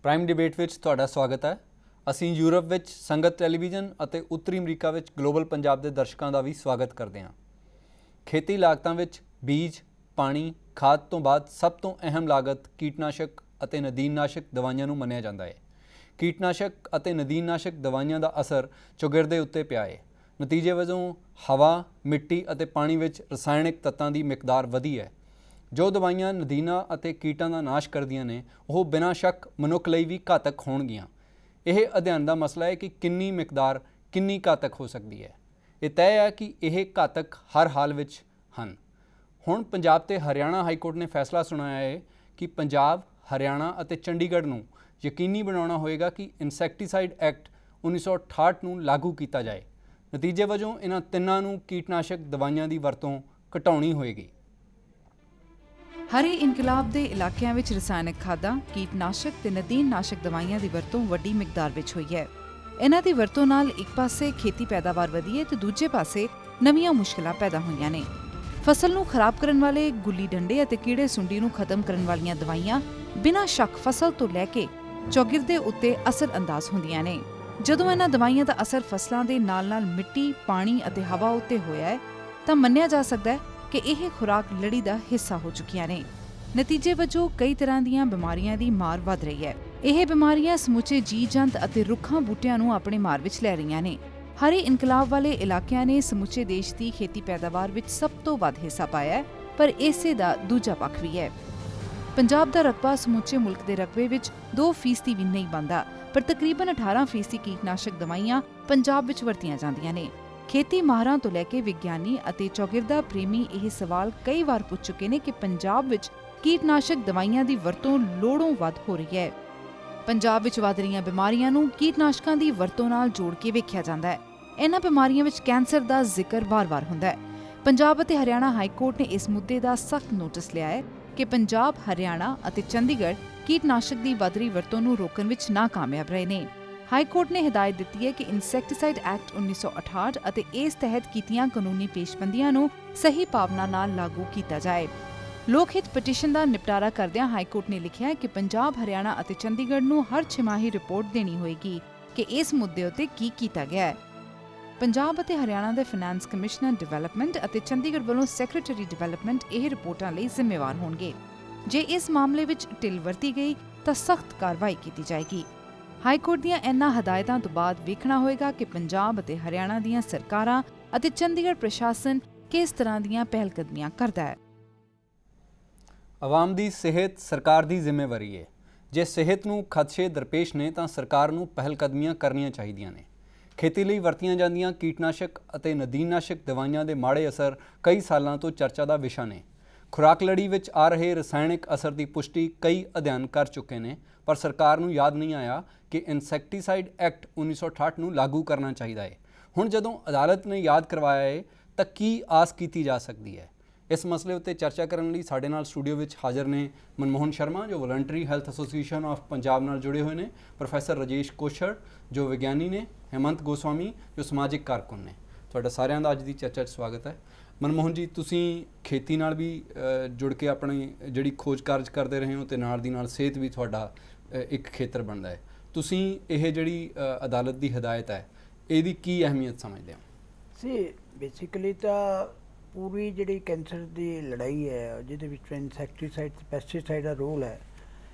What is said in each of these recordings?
Prime debate ਵਿੱਚ ਤੁਹਾਡਾ ਸਵਾਗਤ ਹੈ। ਅਸੀਂ ਯੂਰਪ ਵਿੱਚ ਸੰਗਤ ਟੈਲੀਵਿਜ਼ਨ ਅਤੇ ਉੱਤਰੀ ਅਮਰੀਕਾ ਵਿੱਚ ਗਲੋਬਲ ਪੰਜਾਬ ਦੇ ਦਰਸ਼ਕਾਂ ਦਾ ਵੀ ਸਵਾਗਤ ਕਰਦੇ ਹਾਂ। ਖੇਤੀ ਲਾਗਤਾਂ ਵਿੱਚ ਬੀਜ, ਪਾਣੀ, ਖਾਦ ਤੋਂ ਬਾਅਦ ਸਭ ਤੋਂ ਅਹਿਮ ਲਾਗਤ ਕੀਟਨਾਸ਼ਕ ਅਤੇ ਨਦੀਨਨਾਸ਼ਕ ਦਵਾਈਆਂ ਨੂੰ ਮੰਨਿਆ ਜਾਂਦਾ ਹੈ। ਕੀਟਨਾਸ਼ਕ ਅਤੇ ਨਦੀਨਨਾਸ਼ਕ ਦਵਾਈਆਂ ਦਾ ਅਸਰ ਚੌਗਿਰਦੇ ਉੱਤੇ ਪਿਆ ਹੈ। ਨਤੀਜੇ ਵਜੋਂ ਹਵਾ, ਮਿੱਟੀ ਅਤੇ ਪਾਣੀ ਵਿੱਚ ਰਸਾਇਣਿਕ ਤੱਤਾਂ ਦੀ ਮਿਕਦਾਰ ਵਧੀ ਹੈ। ਜੋ ਦਵਾਈਆਂ ਨਦੀਨਾਂ ਅਤੇ ਕੀਟਾਂ ਦਾ ਨਾਸ਼ ਕਰਦੀਆਂ ਨੇ ਉਹ ਬਿਨਾਂ ਸ਼ੱਕ ਮਨੁੱਖ ਲਈ ਵੀ ਘਾਤਕ ਹੋਣਗੀਆਂ। ਇਹ ਅਧਿਐਨ ਦਾ ਮਸਲਾ ਹੈ ਕਿ ਕਿੰਨੀ ਮਿਕਦਾਰ ਕਿੰਨੀ ਘਾਤਕ ਹੋ ਸਕਦੀ ਹੈ। ਇਹ ਤੈਅ ਹੈ ਕਿ ਇਹ ਘਾਤਕ ਹਰ ਹਾਲ ਵਿੱਚ ਹਨ। ਹੁਣ ਪੰਜਾਬ ਤੇ ਹਰਿਆਣਾ ਹਾਈਕੋਰਟ ਨੇ ਫੈਸਲਾ ਸੁਣਾਇਆ ਹੈ ਕਿ ਪੰਜਾਬ, ਹਰਿਆਣਾ ਅਤੇ ਚੰਡੀਗੜ੍ਹ ਨੂੰ ਯਕੀਨੀ ਬਣਾਉਣਾ ਹੋਏਗਾ ਕਿ ਇਨਸੈਕਟੀਸਾਈਡ ਐਕਟ 1968 ਨੂੰ ਲਾਗੂ ਕੀਤਾ ਜਾਏ। ਨਤੀਜੇ ਵਜੋਂ ਇਹਨਾਂ ਤਿੰਨਾਂ ਨੂੰ ਕੀਟਨਾਸ਼ਕ ਦਵਾਈਆਂ ਦੀ ਵਰਤੋਂ ਘਟਾਉਣੀ ਹੋਏਗੀ। ਹਰੇ ਇਨਕਲਾਬ ਦੇ ਇਲਾਕਿਆਂ ਵਿੱਚ ਰਸਾਇਣਕ ਖਾਦਾਂ, ਕੀਟਨਾਸ਼ਕ ਤੇ ਨਦੀਨਨਾਸ਼ਕ ਦਵਾਈਆਂ ਦੀ ਵਰਤੋਂ ਵੱਡੀ ਮਿਕਦਾਰ ਵਿੱਚ ਹੋਈ ਹੈ। ਇਹਨਾਂ ਦੀ ਵਰਤੋਂ ਨਾਲ ਇੱਕ ਪਾਸੇ ਖੇਤੀ ਪੈਦਾਵਾਰ ਵਧੀ ਹੈ ਤੇ ਦੂਜੇ ਪਾਸੇ ਨਵੀਆਂ ਮੁਸ਼ਕਲਾਂ ਪੈਦਾ ਹੋਈਆਂ ਨੇ। ਫਸਲ ਨੂੰ ਖਰਾਬ ਕਰਨ ਵਾਲੇ ਗੁੱਲੀ ਡੰਡੇ ਅਤੇ ਕੀੜੇ ਸੁੰਡੀ ਨੂੰ ਖਤਮ ਕਰਨ ਵਾਲੀਆਂ ਦਵਾਈਆਂ ਬਿਨਾਂ ਸ਼ੱਕ ਫਸਲ ਤੋਂ ਲੈ ਕੇ ਚੌਗਿਰਦੇ ਉੱਤੇ ਅਸਰ ਅੰਦਾਜ਼ ਹੁੰਦੀਆਂ ਨੇ। ਜਦੋਂ ਇਹਨਾਂ ਦਵਾਈਆਂ ਦਾ ਅਸਰ ਫਸਲਾਂ ਦੇ ਨਾਲ-ਨਾਲ ਮਿੱਟੀ, ਪਾਣੀ ਅਤੇ ਹਵਾ ਉੱਤੇ ਹੋਇਆ ਹੈ ਤਾਂ ਮੰਨਿਆ ਜਾ ਸਕਦਾ ਹੈ ਕਿ ਇਹ ਖੁਰਾਕ ਲੜੀ ਦਾ ਹਿੱਸਾ ਹੋ ਚੁੱਕੀਆਂ ਨੇ। ਨਤੀਜੇ ਵਜੋਂ ਕਈ ਤਰ੍ਹਾਂ ਦੀਆਂ ਬਿਮਾਰੀਆਂ ਦੀ ਮਾਰ ਵੱਧ ਰਹੀ ਹੈ। ਇਹ ਬਿਮਾਰੀਆਂ ਸਮੁੱਚੇ ਜੀਵ-ਜੰਤ ਅਤੇ ਰੁੱਖਾਂ ਬੂਟਿਆਂ ਨੂੰ ਆਪਣੇ ਮਾਰ ਵਿੱਚ ਲੈ ਰਹੀਆਂ ਨੇ। ਹਰੇ ਇਨਕਲਾਬ ਵਾਲੇ ਇਲਾਕਿਆਂ ਨੇ ਸਮੁੱਚੇ ਦੇਸ਼ ਦੀ ਖੇਤੀ ਪੈਦਾਵਾਰ ਵਿੱਚ ਸਭ ਤੋਂ ਵੱਧ ਹਿੱਸਾ ਪਾਇਆ ਹੈ, ਪਰ ਇਸੇ ਦਾ ਦੂਜਾ ਪੱਖ ਵੀ ਹੈ। ਪੰਜਾਬ ਦਾ ਰਕਬਾ ਸਮੁੱਚੇ ਮੁਲਕ ਦੇ ਰਕਬੇ ਵਿੱਚ 2% ਵੀ ਨਹੀਂ ਬਣਦਾ, ਪਰ ਤਕਰੀਬਨ 18% ਕੀਟਨਾਸ਼ਕ ਦਵਾਈਆਂ ਪੰਜਾਬ ਵਿੱਚ ਵਰਤੀਆਂ ਜਾਂਦੀਆਂ ਨੇ। ਖੇਤੀ ਮਾਹਰਾਂ ਤੋਂ ਲੈ ਕੇ ਵਿਗਿਆਨੀ ਅਤੇ ਚੌਗਿਰਦਾ ਪ੍ਰੇਮੀ ਇਹ ਸਵਾਲ ਕਈ ਵਾਰ ਪੁੱਛ ਚੁੱਕੇ ਨੇ ਕਿ ਪੰਜਾਬ ਵਿੱਚ ਕੀਟਨਾਸ਼ਕ ਦਵਾਈਆਂ ਦੀ ਵਰਤੋਂ ਲੋੜੋਂ ਵੱਧ ਹੋ ਰਹੀ ਹੈ। ਪੰਜਾਬ ਵਿੱਚ ਵੱਧ ਰਹੀਆਂ ਬਿਮਾਰੀਆਂ ਨੂੰ ਕੀਟਨਾਸ਼ਕਾਂ ਦੀ ਵਰਤੋਂ ਨਾਲ ਜੋੜ ਕੇ ਵੇਖਿਆ ਜਾਂਦਾ ਹੈ। ਇਹਨਾਂ ਬਿਮਾਰੀਆਂ ਵਿੱਚ ਕੈਂਸਰ ਦਾ ਜ਼ਿਕਰ ਵਾਰ-ਵਾਰ ਹੁੰਦਾ ਹੈ। ਪੰਜਾਬ ਅਤੇ ਹਰਿਆਣਾ ਹਾਈਕੋਰਟ ਨੇ ਇਸ ਮੁੱਦੇ ਦਾ ਸਖਤ ਨੋਟਿਸ ਲਿਆ ਹੈ ਕਿ ਪੰਜਾਬ, ਹਰਿਆਣਾ ਅਤੇ ਚੰਡੀਗੜ੍ਹ ਕੀਟਨਾਸ਼ਕ ਦੀ ਵੱਧ ਰਹੀ ਵਰਤੋਂ ਨੂੰ ਰੋਕਣ ਵਿੱਚ ਨਾਕਾਮਯਾਬ ਰਹੇ ਨੇ। ਹਾਈਕੋਰਟ ਨੇ ਹਦਾਇਤ ਦਿੱਤੀ ਹੈ ਕਿ ਇਨਸੈਕਟੀਸਾਈਡ ਐਕਟ 1968 ਅਤੇ ਇਸ ਤਹਿਤ ਕੀਤੀਆਂ ਕਾਨੂੰਨੀ ਪੇਸ਼ਬੰਦੀਆਂ ਨੂੰ ਸਹੀ ਭਾਵਨਾ ਨਾਲ ਲਾਗੂ ਕੀਤਾ ਜਾਏ। ਲੋਕ ਹਿੱਤ ਪਟੀਸ਼ਨ ਦਾ ਨਿਪਟਾਰਾ ਕਰਦਿਆਂ ਹਾਈਕੋਰਟ ਨੇ ਲਿਖਿਆ ਕਿ ਪੰਜਾਬ, ਹਰਿਆਣਾ ਅਤੇ ਚੰਡੀਗੜ੍ਹ ਨੂੰ ਹਰ ਛਿਮਾਹੀ ਰਿਪੋਰਟ ਦੇਣੀ ਹੋਏਗੀ ਕਿ ਇਸ ਮੁੱਦੇ ਉੱਤੇ ਕੀ ਕੀਤਾ ਗਿਆ ਹੈ। ਪੰਜਾਬ ਅਤੇ ਹਰਿਆਣਾ ਦੇ ਫਾਈਨੈਂਸ ਕਮਿਸ਼ਨਰ ਡਿਵੈਲਪਮੈਂਟ ਅਤੇ ਚੰਡੀਗੜ੍ਹ ਵੱਲੋਂ ਸੈਕਟਰੀ ਡਿਵੈਲਪਮੈਂਟ ਇਹ ਰਿਪੋਰਟਾਂ ਲਈ ਜ਼ਿੰਮੇਵਾਰ ਹੋਣਗੇ। ਜੇ ਇਸ ਮਾਮਲੇ ਵਿੱਚ ਢਿੱਲ ਵਰਤੀ ਗਈ ਤਾਂ ਸਖਤ ਕਾਰਵਾਈ ਕੀਤੀ ਜਾਏਗੀ। ਹਾਈਕੋਰਟ ਦੀਆਂ ਇਨ੍ਹਾਂ ਹਦਾਇਤਾਂ ਤੋਂ ਬਾਅਦ ਵੇਖਣਾ ਹੋਏਗਾ ਕਿ ਪੰਜਾਬ ਅਤੇ ਹਰਿਆਣਾ ਦੀਆਂ ਸਰਕਾਰਾਂ ਅਤੇ ਚੰਡੀਗੜ੍ਹ ਪ੍ਰਸ਼ਾਸਨ ਕਿਸ ਤਰ੍ਹਾਂ ਦੀਆਂ ਪਹਿਲਕਦਮੀਆਂ ਕਰਦਾ ਹੈ। ਆਵਾਮ ਦੀ ਸਿਹਤ ਸਰਕਾਰ ਦੀ ਜ਼ਿੰਮੇਵਾਰੀ ਹੈ। ਜੇ ਸਿਹਤ ਨੂੰ ਖਦਸ਼ੇ ਦਰਪੇਸ਼ ਨੇ ਤਾਂ ਸਰਕਾਰ ਨੂੰ ਪਹਿਲਕਦਮੀਆਂ ਕਰਨੀਆਂ ਚਾਹੀਦੀਆਂ ਨੇ। ਖੇਤੀ ਲਈ ਵਰਤੀਆਂ ਜਾਂਦੀਆਂ ਕੀਟਨਾਸ਼ਕ ਅਤੇ ਨਦੀਨਨਾਸ਼ਕ ਦਵਾਈਆਂ ਦੇ ਮਾੜੇ ਅਸਰ ਕਈ ਸਾਲਾਂ ਤੋਂ ਚਰਚਾ ਦਾ ਵਿਸ਼ਾ ਨੇ। ਖੁਰਾਕ ਲੜੀ ਵਿੱਚ ਆ ਰਹੇ ਰਸਾਇਣਿਕ ਅਸਰ ਦੀ ਪੁਸ਼ਟੀ ਕਈ ਅਧਿਐਨ ਕਰ ਚੁੱਕੇ ਨੇ, ਪਰ ਸਰਕਾਰ ਨੂੰ ਯਾਦ ਨਹੀਂ ਆਇਆ ਕਿ ਇਨਸੈਕਟੀਸਾਈਡ ਐਕਟ 1968 ਨੂੰ ਲਾਗੂ ਕਰਨਾ ਚਾਹੀਦਾ ਹੈ। ਹੁਣ ਜਦੋਂ ਅਦਾਲਤ ਨੇ ਯਾਦ ਕਰਵਾਇਆ ਹੈ ਤਾਂ ਕੀ ਆਸ ਕੀਤੀ ਜਾ ਸਕਦੀ ਹੈ? ਇਸ ਮਸਲੇ ਉੱਤੇ ਚਰਚਾ ਕਰਨ ਲਈ ਸਾਡੇ ਨਾਲ ਸਟੂਡੀਓ ਵਿੱਚ ਹਾਜ਼ਰ ਨੇ ਮਨਮੋਹਨ ਸ਼ਰਮਾ, ਜੋ voluntary health association of Punjab ਨਾਲ ਜੁੜੇ ਹੋਏ ਨੇ, ਪ੍ਰੋਫੈਸਰ ਰਾਜੇਸ਼ ਕੋਸ਼ੜ, ਜੋ ਵਿਗਿਆਨੀ ਨੇ, ਹੇਮੰਤ ਗੋਸਵਾਮੀ, ਜੋ ਸਮਾਜਿਕ ਕਾਰਕੁਨ ਨੇ। ਤੁਹਾਡਾ ਸਾਰਿਆਂ ਦਾ ਅੱਜ ਦੀ ਚਰਚਾ 'ਚ ਸਵਾਗਤ ਹੈ। ਮਨਮੋਹਨ ਜੀ, ਤੁਸੀਂ ਖੇਤੀ ਨਾਲ ਵੀ ਜੁੜ ਕੇ ਆਪਣੀ ਜਿਹੜੀ ਖੋਜ ਕਾਰਜ ਕਰਦੇ ਰਹੇ ਹੋ ਅਤੇ ਨਾਲ ਦੀ ਨਾਲ ਸਿਹਤ ਵੀ ਤੁਹਾਡਾ ਇੱਕ ਖੇਤਰ ਬਣਦਾ ਹੈ। ਤੁਸੀਂ ਇਹ ਜਿਹੜੀ ਅਦਾਲਤ ਦੀ ਹਦਾਇਤ ਹੈ, ਇਹਦੀ ਕੀ ਅਹਿਮੀਅਤ ਸਮਝਦੇ ਹੋ? ਸੀ ਬੇਸਿਕਲੀ ਤਾਂ ਪੂਰੀ ਜਿਹੜੀ ਕੈਂਸਰ ਦੀ ਲੜਾਈ ਹੈ, ਜਿਹਦੇ ਵਿੱਚ ਇਨਸੈਕਟੀਸਾਈਡ ਤੇ ਪੈਸਟੀਸਾਈਡ ਦਾ ਰੋਲ ਹੈ,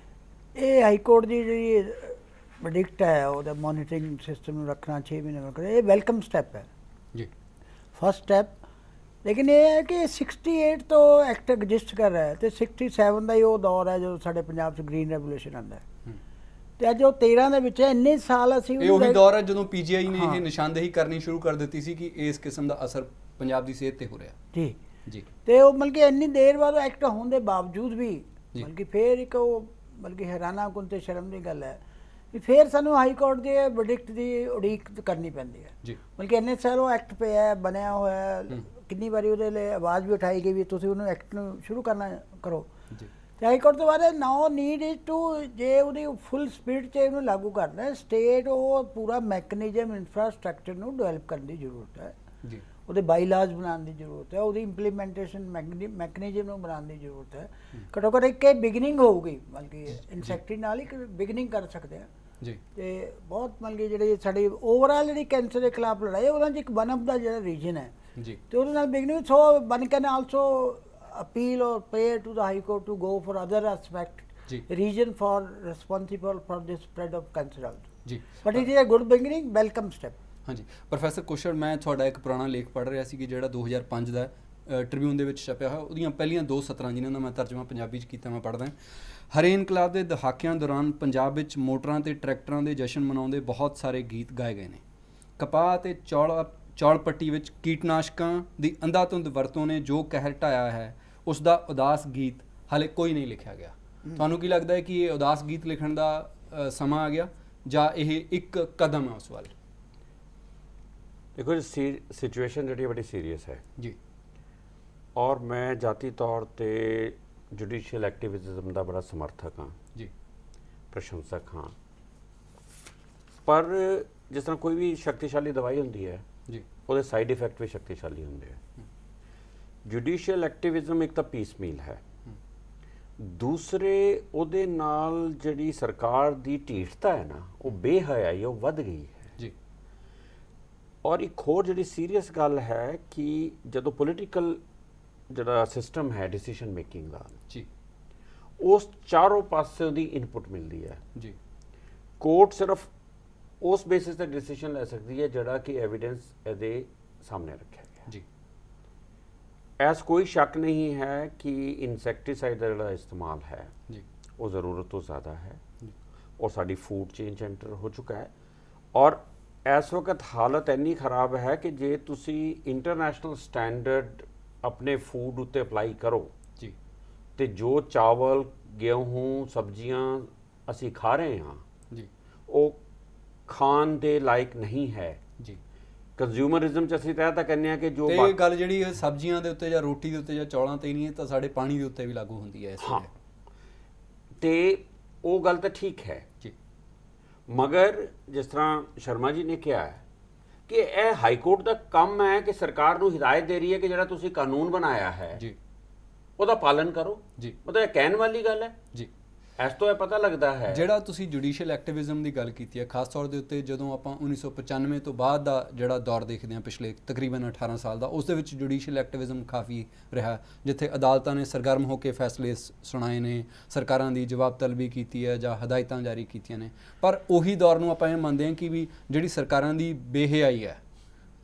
ਇਹ ਹਾਈਕੋਰਟ ਦੀ ਜਿਹੜੀ ਵਰਡਿਕਟ ਹੈ ਉਹਦਾ ਮੋਨੀਟਰਿੰਗ ਸਿਸਟਮ ਨੂੰ ਰੱਖਣਾ 6 ਮਹੀਨੇ ਬਾਅਦ, ਇਹ ਵੈਲਕਮ ਸਟੈਪ ਹੈ ਜੀ, ਫਸਟ ਸਟੈਪ। ਲੇਕਿਨ ਇਹ ਹੈ ਕਿ 68 ਤੋਂ ਐਕਟ ਐਗਜ਼ਿਸਟ ਕਰ ਰਿਹਾ ਹੈ ਅਤੇ 67 ਦਾ ਹੀ ਉਹ ਦੌਰ ਹੈ ਜਦੋਂ ਸਾਡੇ ਪੰਜਾਬ 'ਚ ਗ੍ਰੀਨ ਰੈਵੋਲੂਸ਼ਨ ਆਉਂਦਾ ਹੈ। ਤੇ ਅੱਜ ਉਹ 13 ਦੇ ਵਿੱਚ ਇੰਨੇ ਸਾਲ ਅਸੀਂ ਇਹ ਉਹੀ ਦੌਰ ਹੈ ਜਦੋਂ ਪੀਜੀਆਈ ਨੇ ਇਹ ਨਿਸ਼ਾਨਦੇਹੀ ਕਰਨੀ ਸ਼ੁਰੂ ਕਰ ਦਿੱਤੀ ਸੀ ਕਿ ਇਸ ਕਿਸਮ ਦਾ ਅਸਰ ਪੰਜਾਬ ਦੀ ਸਿਹਤ ਤੇ ਹੋ ਰਿਹਾ। ਜੀ ਜੀ। ਤੇ ਉਹ ਬਲਕਿ ਇੰਨੀ ਦੇਰ ਬਾਅਦ ਐਕਟ ਹੋਣ ਦੇ ਬਾਵਜੂਦ ਵੀ ਬਲਕਿ ਫਿਰ ਇੱਕ ਉਹ ਬਲਕਿ ਹੈਰਾਨਾਕੁਨ ਤੇ ਸ਼ਰਮ ਦੀ ਗੱਲ ਹੈ ਕਿ ਫਿਰ ਸਾਨੂੰ ਹਾਈ ਕੋਰਟ ਦੇ ਵਰਡਿਕਟ ਦੀ ਉਡੀਕ ਕਰਨੀ ਪੈਂਦੀ ਹੈ। ਜੀ। ਬਲਕਿ ਇੰਨੇ ਸਾਲ ਉਹ ਐਕਟ ਪਿਆ ਬਣਿਆ ਹੋਇਆ, ਕਿੰਨੀ ਵਾਰੀ ਉਹਦੇ ਲਈ ਆਵਾਜ਼ ਵੀ ਉਠਾਈ ਗਈ ਵੀ ਤੁਸੀਂ ਉਹਨੂੰ ਐਕਟ ਨੂੰ ਸ਼ੁਰੂ ਕਰਨਾ ਕਰੋ। ਜੀ। ਤੇ ਹਾਈ ਕੋਰਟ ਤੋਂ ਬਾਅਦ ਨਾਓ ਨੀਡ ਇਜ਼ ਟੂ, ਜੇ ਉਹਦੀ ਫੁੱਲ ਸਪੀਡ 'ਚ ਇਹਨੂੰ ਲਾਗੂ ਕਰਨਾ, ਸਟੇਟ ਉਹ ਪੂਰਾ ਮੈਕੈਨਿਜ਼ਮ ਇਨਫਰਾਸਟਰਕਚਰ ਨੂੰ ਡਿਵੈਲਪ ਕਰਨ ਦੀ ਜ਼ਰੂਰਤ ਹੈ। ਜੀ। ਉਹਦੇ ਬਾਈਲਾਜ਼ ਬਣਾਉਣ ਦੀ ਜ਼ਰੂਰਤ ਹੈ, ਉਹਦੀ ਇੰਪਲੀਮੈਂਟੇਸ਼ਨ ਮੈਕੈਨਿਜ਼ਮ ਨੂੰ ਬਣਾਉਣ ਦੀ ਜ਼ਰੂਰਤ ਹੈ। ਘੱਟੋ ਘੱਟ ਇੱਕ ਬਿਗਨਿੰਗ ਹੋਊਗੀ, ਬਲਕਿ ਇਨਸੈਕਟਰੀ ਨਾਲ ਇੱਕ ਬਿਗਨਿੰਗ ਕਰ ਸਕਦੇ ਆ ਜੀ। ਤੇ ਬਹੁਤ ਬਲਕਿ ਜਿਹੜੇ ਸਾਡੀ ਓਵਰਆਲ ਜਿਹੜੀ ਕੈਂਸਰ ਦੇ ਖਿਲਾਫ ਲੜਾਈ ਹੈ, ਉਹਦਾ 'ਚ ਇੱਕ ਵਨ ਆਫ ਦਾ ਜਿਹੜਾ ਰੀਜਨ ਹੈ ਜੀ, ਤੇ ਉਹਦੇ ਨਾਲ beginning so one can also appeal or pray to the High Court to go for other aspect ਜੀ region for responsible for the spread of cancer also. ਜੀ। But it is a good beginning, welcome step. ਹਾਂਜੀ professor ਕੁਸ਼ਲ, ਮੈਂ ਤੁਹਾਡਾ ਇੱਕ ਪੁਰਾਣਾ ਲੇਖ ਪੜ੍ਹ ਰਿਹਾ ਸੀ ਕਿ ਜਿਹੜਾ 2005 ਦਾ ਟ੍ਰਿਬਿਊਨ ਦੇ ਵਿੱਚ ਛਪਿਆ ਹੋਇਆ, ਉਹਦੀਆਂ ਪਹਿਲੀਆਂ 2 ਸਤਰਾਂ ਜਿਨ੍ਹਾਂ ਦਾ ਮੈਂ ਤਰਜਮਾ ਪੰਜਾਬੀ 'ਚ ਕੀਤਾ, ਮੈਂ ਪੜ੍ਹਦਾ। ਹਰੇ ਇਨਕਲਾਬ ਦੇ ਦਹਾਕਿਆਂ ਦੌਰਾਨ ਪੰਜਾਬ ਵਿੱਚ ਮੋਟਰਾਂ ਤੇ ਟਰੈਕਟਰਾਂ ਦੇ ਜਸ਼ਨ ਮਨਾਉਂਦੇ ਬਹੁਤ ਸਾਰੇ ਗੀਤ ਗਾਏ ਗਏ ਨੇ। ਕਪਾਹ ਅਤੇ ਚੌਲ ਪੱਟੀ ਵਿੱਚ ਕੀਟਨਾਸ਼ਕਾਂ ਦੀ ਅੰਧਾਧੁੰਦ ਵਰਤੋਂ ਨੇ ਜੋ ਕਹਿਰ ਢਾਇਆ ਹੈ, ਉਸ ਦਾ ਉਦਾਸ ਗੀਤ ਹਾਲੇ ਕੋਈ ਨਹੀਂ ਲਿਖਿਆ ਗਿਆ। ਤੁਹਾਨੂੰ ਕੀ ਲੱਗਦਾ ਹੈ ਕਿ ਇਹ ਉਦਾਸ ਗੀਤ ਲਿਖਣ ਦਾ ਸਮਾਂ ਆ ਗਿਆ ਜਾਂ ਇਹ ਇੱਕ ਕਦਮ ਹੈ ਉਸ ਵੱਲ? देखो सिचुएशन जी बड़ी सीरीयस है जी, और मैं जाती तौर पे जुडिशियल एक्टिविज्म का बड़ा समर्थक हाँ जी, प्रशंसक हाँ, पर जिस तरह कोई भी शक्तिशाली दवाई होंगी है जी, वो साइड इफेक्ट भी शक्तिशाली होंगे हैं। जुडिशियल एक्टिविज्म एक तो पीस मील है, दूसरे ਉਹਦੇ ਨਾਲ ਜਿਹੜੀ ਸਰਕਾਰ ਦੀ ਢੀਠਤਾ है ना, वो बेहयाई वो वध गई है। जी, और एक होर जी सीरीयस गल है कि जो पोलिटिकल जरा सिस्टम है डिसीजन मेकिंग का, जी, उस चारों पासे दी इनपुट मिलती है। जी, कोर्ट सिर्फ उस बेसिस ते डिसीजन ले सकती है जड़ा कि एविडेंस ਇਹਦੇ सामने रखा गया। जी, ऐसा कोई शक नहीं है कि इंसैक्टीसाइड का जो इस्तेमाल है जी, वो ज़रूरत तो ज़्यादा है जी, और साड़ी फूड चेन एंटर हो चुका है। और इस वक्त हालत इन्नी खराब है कि जे तुसी इंटरनेशनल स्टैंडर्ड अपने फूड उत्ते अप्लाई करो जी, तो जो चावल गेहूँ सब्जियां असी खा रहे हाँ जी, वो खान दे लायक नहीं है। जी। ਕੰਜ਼ਿਊਮਰਿਜ਼ਮ ਚ ਅਸੀਂ ਤਾਂ ਕਹਿੰਦੇ ਆ ਕਿ ਜੋ ਤੇ ਇਹ ਗੱਲ ਜਿਹੜੀ ਸਬਜ਼ੀਆਂ ਦੇ ਉੱਤੇ ਜਾਂ ਰੋਟੀ ਦੇ ਉੱਤੇ ਜਾਂ ਚੌਲਾਂ ਤੇ ਨਹੀਂ ਹੈ, ਤਾਂ ਸਾਡੇ ਪਾਣੀ ਦੇ ਉੱਤੇ ਵੀ ਲਾਗੂ ਹੁੰਦੀ ਹੈ ਇਸ ਹਾਂ, ਵੇਲੇ। ਤੇ ਉਹ ਗੱਲ ਤਾਂ ਠੀਕ ਹੈ ਜੀ, ਮਗਰ ਜਿਸ ਤਰ੍ਹਾਂ ਸ਼ਰਮਾ ਜੀ ਨੇ ਕਿਹਾ ਹੈ ਕਿ ਇਹ ਹਾਈ ਕੋਰਟ ਦਾ ਕੰਮ ਹੈ ਕਿ ਸਰਕਾਰ ਨੂੰ ਹਿਦਾਇਤ ਦੇ ਰਹੀ ਹੈ ਕਿ ਜਿਹੜਾ ਤੁਸੀਂ ਕਾਨੂੰਨ ਬਣਾਇਆ ਹੈ ਜੀ, ਉਹਦਾ ਪਾਲਨ ਕਰੋ। ਜੀ, ਮਤਲਬ ਇਹ ਕਹਿਣ ਵਾਲੀ ਗੱਲ ਹੈ। ਜੀ। ਇਸ ਤੋਂ ਇਹ ਪਤਾ ਲੱਗਦਾ ਹੈ ਜਿਹੜਾ ਤੁਸੀਂ ਜੁਡੀਸ਼ੀਅਲ ਐਕਟਿਵਿਜ਼ਮ ਦੀ ਗੱਲ ਕੀਤੀ ਹੈ, ਖਾਸ ਤੌਰ ਦੇ ਉੱਤੇ ਜਦੋਂ ਆਪਾਂ 1995 ਤੋਂ ਬਾਅਦ ਦਾ ਜਿਹੜਾ ਦੌਰ ਦੇਖਦੇ ਹਾਂ, ਪਿਛਲੇ ਤਕਰੀਬਨ 18 ਸਾਲ ਦਾ, ਉਸ ਦੇ ਵਿੱਚ ਜੁਡੀਸ਼ੀਅਲ ਐਕਟਿਵਿਜ਼ਮ ਕਾਫੀ ਰਿਹਾ, ਜਿੱਥੇ ਅਦਾਲਤਾਂ ਨੇ ਸਰਗਰਮ ਹੋ ਕੇ ਫੈਸਲੇ ਸੁਣਾਏ ਨੇ, ਸਰਕਾਰਾਂ ਦੀ ਜਵਾਬ ਤਲਬੀ ਕੀਤੀ ਹੈ ਜਾਂ ਹਦਾਇਤਾਂ ਜਾਰੀ ਕੀਤੀਆਂ ਨੇ। ਪਰ ਉਹੀ ਦੌਰ ਨੂੰ ਆਪਾਂ ਇਹ ਮੰਨਦੇ ਹਾਂ ਕਿ ਵੀ ਜਿਹੜੀ ਸਰਕਾਰਾਂ ਦੀ ਬੇਹਯਾਈ ਹੈ,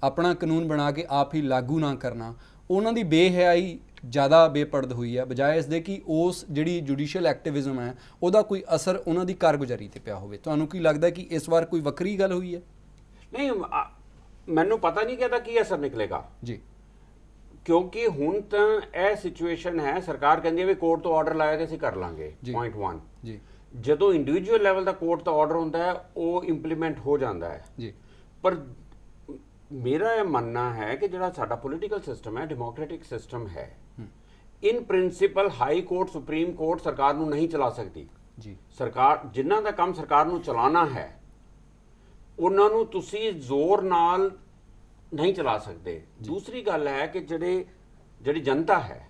ਆਪਣਾ ਕਾਨੂੰਨ ਬਣਾ ਕੇ ਆਪ ਹੀ ਲਾਗੂ ਨਾ ਕਰਨਾ, ਉਹਨਾਂ ਦੀ ਬੇਹਯਾਈ ਜ਼ਿਆਦਾ ਬੇਪਰਦ ਹੋਈ ਹੈ, ਬਜਾਏ ਇਸ ਦੇ ਕਿ ਉਸ ਜਿਹੜੀ ਜੁਡੀਸ਼ੀਅਲ ਐਕਟਿਵਿਜ਼ਮ ਹੈ ਉਹਦਾ ਕੋਈ ਅਸਰ ਉਹਨਾਂ ਦੀ ਕਾਰਗੁਜ਼ਾਰੀ ਤੇ ਪਿਆ ਹੋਵੇ। ਤੁਹਾਨੂੰ ਕੀ ਲੱਗਦਾ ਕਿ ਇਸ ਵਾਰ ਕੋਈ ਵੱਖਰੀ ਗੱਲ ਹੋਈ ਹੈ? ਨਹੀਂ, ਮੈਨੂੰ ਪਤਾ ਨਹੀਂ ਕਿ ਇਹਦਾ ਕੀ ਅਸਰ ਨਿਕਲੇਗਾ ਜੀ, ਕਿਉਂਕਿ ਹੁਣ ਤਾਂ ਇਹ ਸਿਚੁਏਸ਼ਨ ਹੈ, ਸਰਕਾਰ ਕਹਿੰਦੀ ਹੈ ਵੀ ਕੋਰਟ ਤੋਂ ਆਰਡਰ ਲਾਇਆ ਤੇ ਅਸੀਂ ਕਰ ਲਾਂਗੇ। ਜੀ। ਪੁਆਇੰਟ 1 ਜੀ, ਜਦੋਂ ਇੰਡੀਵਿਜੂਅਲ ਲੈਵਲ ਦਾ ਕੋਰਟ ਦਾ ਆਰਡਰ ਹੁੰਦਾ ਹੈ ਉਹ ਇੰਪਲੀਮੈਂਟ ਹੋ ਜਾਂਦਾ ਹੈ। ਜੀ, ਪਰ ਮੇਰਾ ਇਹ ਮੰਨਣਾ ਹੈ ਕਿ ਜਿਹੜਾ ਸਾਡਾ ਪੋਲੀਟੀਕਲ ਸਿਸਟਮ ਹੈ, ਡੈਮੋਕ੍ਰੈਟਿਕ ਸਿਸਟਮ ਹੈ, in principle high court supreme court ਸਰਕਾਰ ਨੂੰ ਨਹੀਂ ਚਲਾ ਸਕਦੀ। ਜੀ, ਸਰਕਾਰ ਜਿਨ੍ਹਾਂ ਦਾ ਕੰਮ ਸਰਕਾਰ ਨੂੰ ਚਲਾਉਣਾ ਹੈ ਉਹਨਾਂ ਨੂੰ ਤੁਸੀਂ ਜ਼ੋਰ ਨਾਲ ਨਹੀਂ ਚਲਾ ਸਕਦੇ। ਦੂਸਰੀ ਗੱਲ ਹੈ ਕਿ ਜਿਹੜੀ ਜਨਤਾ ਹੈ